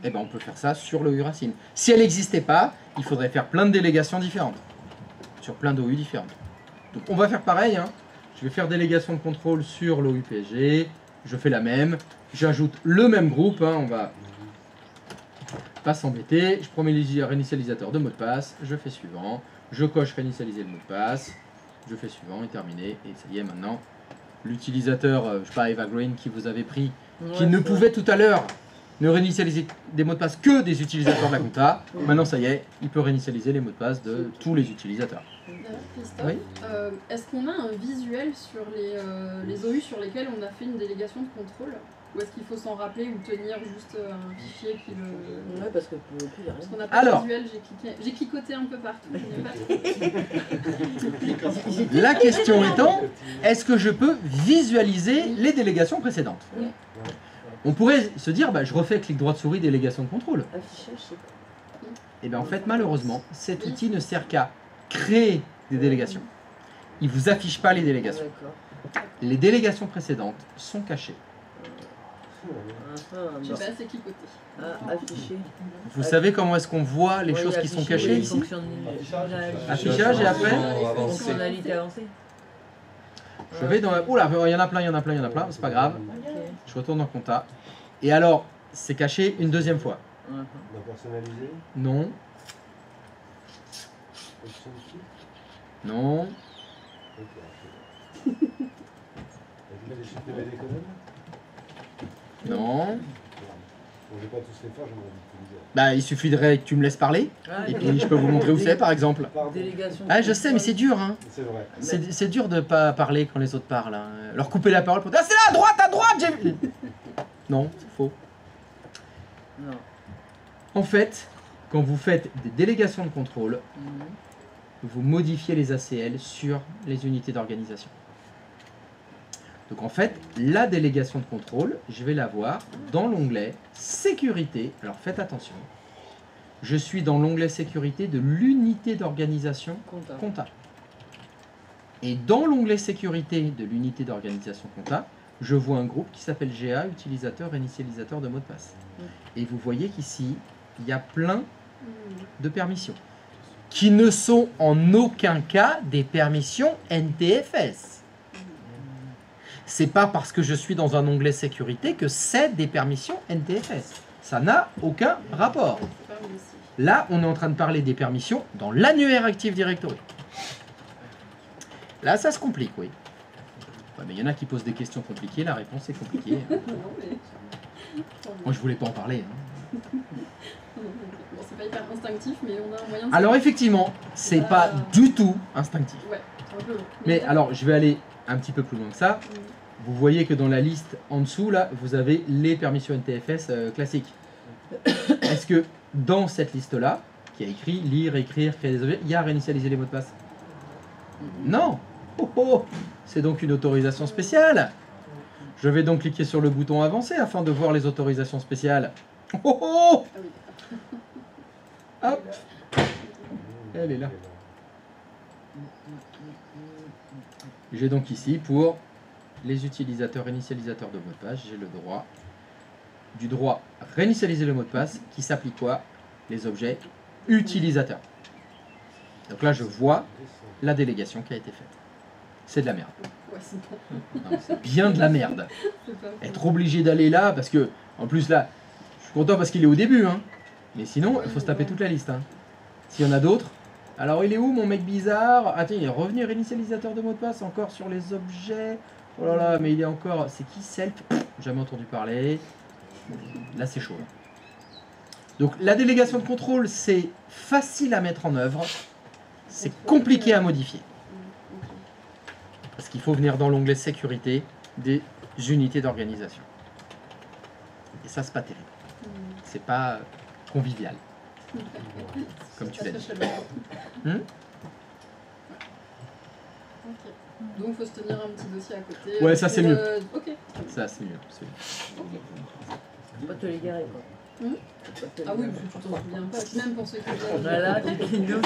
eh ben on peut faire ça sur l'OU racine. Si elle n'existait pas, il faudrait faire plein de délégations différentes, sur plein d'OU différentes. Donc on va faire pareil, hein. Je vais faire délégation de contrôle sur l'OU PSG, je fais la même, j'ajoute le même groupe, hein. On va pas s'embêter, je prends mes réinitialisateurs de mot de passe, je fais suivant, je coche réinitialiser le mot de passe, je fais suivant et terminé, et ça y est maintenant, l'utilisateur, je sais pas, Eva Green qui vous avait pris, qui ne pouvait tout à l'heure ne réinitialiser des mots de passe que des utilisateurs de la compta. Maintenant, ça y est, il peut réinitialiser les mots de passe de tous les utilisateurs. Christophe, Oui. est-ce qu'on a un visuel sur les OU sur lesquels on a fait une délégation de contrôle? Ou est-ce qu'il faut s'en rappeler ou tenir juste un fichier qui le... Ouais, parce que pour le coup, il y a rien. Parce qu'on n'a pas Alors. de visuel, j'ai cliquoté un peu partout. Je n'ai pas trop. La question étant, est-ce que je peux visualiser les délégations précédentes? On pourrait se dire, bah, je refais clic droit de souris, délégation de contrôle. Affichage, je sais pas. Et bien en fait, malheureusement, cet outil ne sert qu'à créer des délégations. Il ne vous affiche pas les délégations. D'accord. Les délégations précédentes sont cachées. J'ai pas assez cliquoté. Affiché. Vous savez comment est-ce qu'on voit les choses qui sont cachées ici? Affichage et après Fonctionnalité avancée. je vais dans la... Oula, il y en a plein, c'est pas grave. Je retourne dans compta. Et alors, c'est caché une deuxième fois. La personnalisée. Non, Option dessus. non, Ok. Avec les chiffres de BD quand même. non. Bon, je vais pas tous les faire, j'en ai envie de te dire. Bah, il suffirait que tu me laisses parler. Et puis je peux vous montrer où c'est, par exemple. Pardon. Délégation. Ah, je sais, mais c'est dur, hein. C'est vrai. C'est dur de pas parler quand les autres parlent. Hein. Leur couper la parole pour dire ah, c'est là, à droite, j'ai vu. Non, c'est faux. Non. En fait, quand vous faites des délégations de contrôle, vous modifiez les ACL sur les unités d'organisation. Donc en fait, la délégation de contrôle, je vais la voir dans l'onglet Sécurité. Alors faites attention. Je suis dans l'onglet Sécurité de l'unité d'organisation compta. Et dans l'onglet Sécurité de l'unité d'organisation compta, je vois un groupe qui s'appelle GA, utilisateur, initialisateur de mot de passe. Et vous voyez qu'ici, il y a plein de permissions qui ne sont en aucun cas des permissions NTFS. C'est pas parce que je suis dans un onglet sécurité que c'est des permissions NTFS. Ça n'a aucun rapport. Là, on est en train de parler des permissions dans l'annuaire Active Directory. Là, ça se complique, oui. Ouais, mais il y en a qui posent des questions compliquées, la réponse est compliquée. Moi, je voulais pas en parler. Hein. Bon, c'est pas hyper instinctif, mais on a un moyen de... Alors, effectivement, c'est pas du tout instinctif. Ouais, un peu. Mais alors, je vais aller un petit peu plus loin que ça. Vous voyez que dans la liste en dessous, là, vous avez les permissions NTFS classiques. Est-ce que dans cette liste-là, qui a écrit lire, écrire, créer des objets, il y a réinitialiser les mots de passe? Non. Oh, oh. C'est donc une autorisation spéciale. Je vais donc cliquer sur le bouton avancer afin de voir les autorisations spéciales. Oh, oh. Hop. Elle est là. J'ai donc ici pour les utilisateurs réinitialisateurs de mot de passe, j'ai le droit du droit réinitialiser le mot de passe qui s'applique quoi? Les objets utilisateurs. Donc là je vois la délégation qui a été faite. C'est de la merde. Ouais, Non, c'est bien de la merde. Être obligé d'aller là parce que en plus là je suis content parce qu'il est au début hein. Mais sinon il faut se taper toute la liste hein. S'il y en a d'autres, Alors il est où mon mec bizarre? Ah tiens, il est revenu réinitialisateur de mot de passe encore sur les objets. Oh là là, mais il est encore... C'est qui Self? Jamais entendu parler. Là c'est chaud. Donc la délégation de contrôle, c'est facile à mettre en œuvre. C'est compliqué à modifier. Parce qu'il faut venir dans l'onglet sécurité des unités d'organisation. Et ça, c'est pas terrible. C'est pas convivial. Comme tu l'as dit. Donc il faut se tenir un petit dossier à côté. Ouais, ça c'est mieux. Ok. Ça c'est mieux. Faut pas te les garer quoi. Ah oui, tu t'en souviens pas. Même pour ceux qui viennent. Voilà,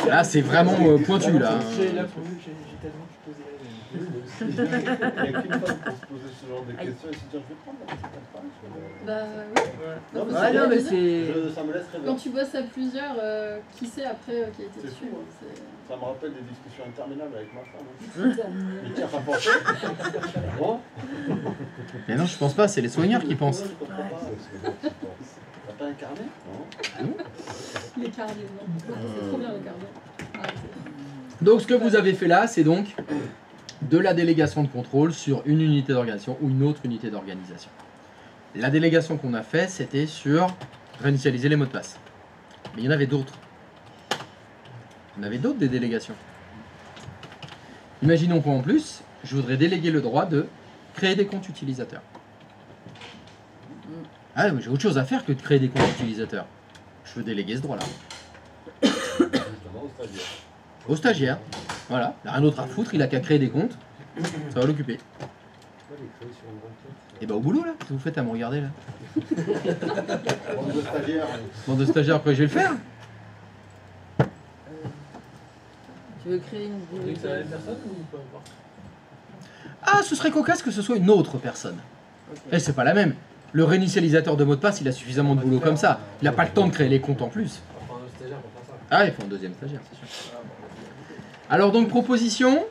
là c'est vraiment pointu là. J'ai tellement posé Il n'y a qu'une femme pour se poser ce genre de questions et se dire je vais prendre la petite. Bah oui. Non, Ah non, mais c'est. Ça me laisse rêver. Quand tu bosses à plusieurs, qui sait après qui a été dessus fou, hein, ça me rappelle des discussions interminables avec ma femme. Mais qui a pas pensé? Bon. Mais non, je pense pas, c'est les soigneurs qui pensent. T'as pas un carnet? Non. Les carnets, non. C'est trop bien les carnets. Arrêtez. Donc ce que vous avez fait là, c'est donc de la délégation de contrôle sur une unité d'organisation ou une autre unité d'organisation. La délégation qu'on a fait, c'était sur réinitialiser les mots de passe. Mais il y en avait d'autres. Il y en avait d'autres des délégations. Imaginons qu'en plus, je voudrais déléguer le droit de créer des comptes utilisateurs. Ah, mais j'ai autre chose à faire que de créer des comptes utilisateurs. Je veux déléguer ce droit-là. Au stagiaire. Voilà. Il n'a rien d'autre à foutre, il a qu'à créer des comptes. Ça va l'occuper. Et bah au boulot là, qu'est-ce que vous faites à me regarder là? Bande de stagiaires. Bande de stagiaires, après je vais le faire. Tu veux créer une délégation? Ah, ce serait cocasse que ce soit une autre personne. Et c'est pas la même. Le réinitialisateur de mot de passe, il a suffisamment de boulot comme ça. Il n'a pas le temps de créer les comptes en plus. Ah, il faut un deuxième stagiaire, c'est sûr. Alors donc, proposition.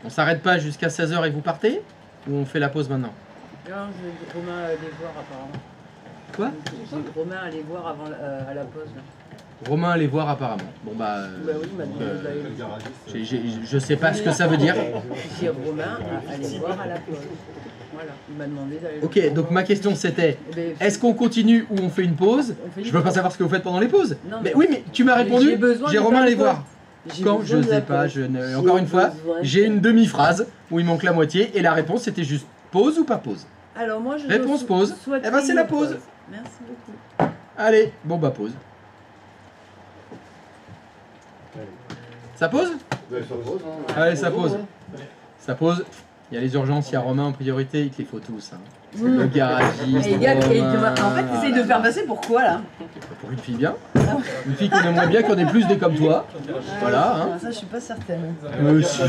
On s'arrête pas jusqu'à 16h et vous partez? Ou on fait la pause maintenant? Non, je Romain aller voir apparemment. Quoi? Romain aller voir avant à la pause. Là. Romain allait voir apparemment. Bon bah... Bah oui, il m'a demandé d'aller. Je sais pas ce que ça veut dire. Si Romain allait voir à la pause. Voilà, il m'a demandé d'aller. Ok, donc ma question c'était, est-ce qu'on continue ou on fait une pause? Je veux pas savoir ce que vous faites pendant les pauses. Non, mais oui, mais tu m'as répondu, j'ai Romain aller voir. Quand je sais pas, encore une fois, j'ai une demi-phrase où il manque la moitié et la réponse c'était juste pause ou pas pause. Alors moi je réponse pause. Eh ben c'est la pause. Merci beaucoup. Allez, bon bah pause. Ça pose? Allez, ça pose. Ça pose. Il y a les urgences, il y a Romain en priorité, il te les faut tous. Hein. Le garagiste. En fait, t'essayes de faire passer pour quoi là? Pour une fille bien. Une fille qu'on aimerait bien qu'on ait plus des comme toi. Voilà. Hein. Ça, je suis pas certaine. Si.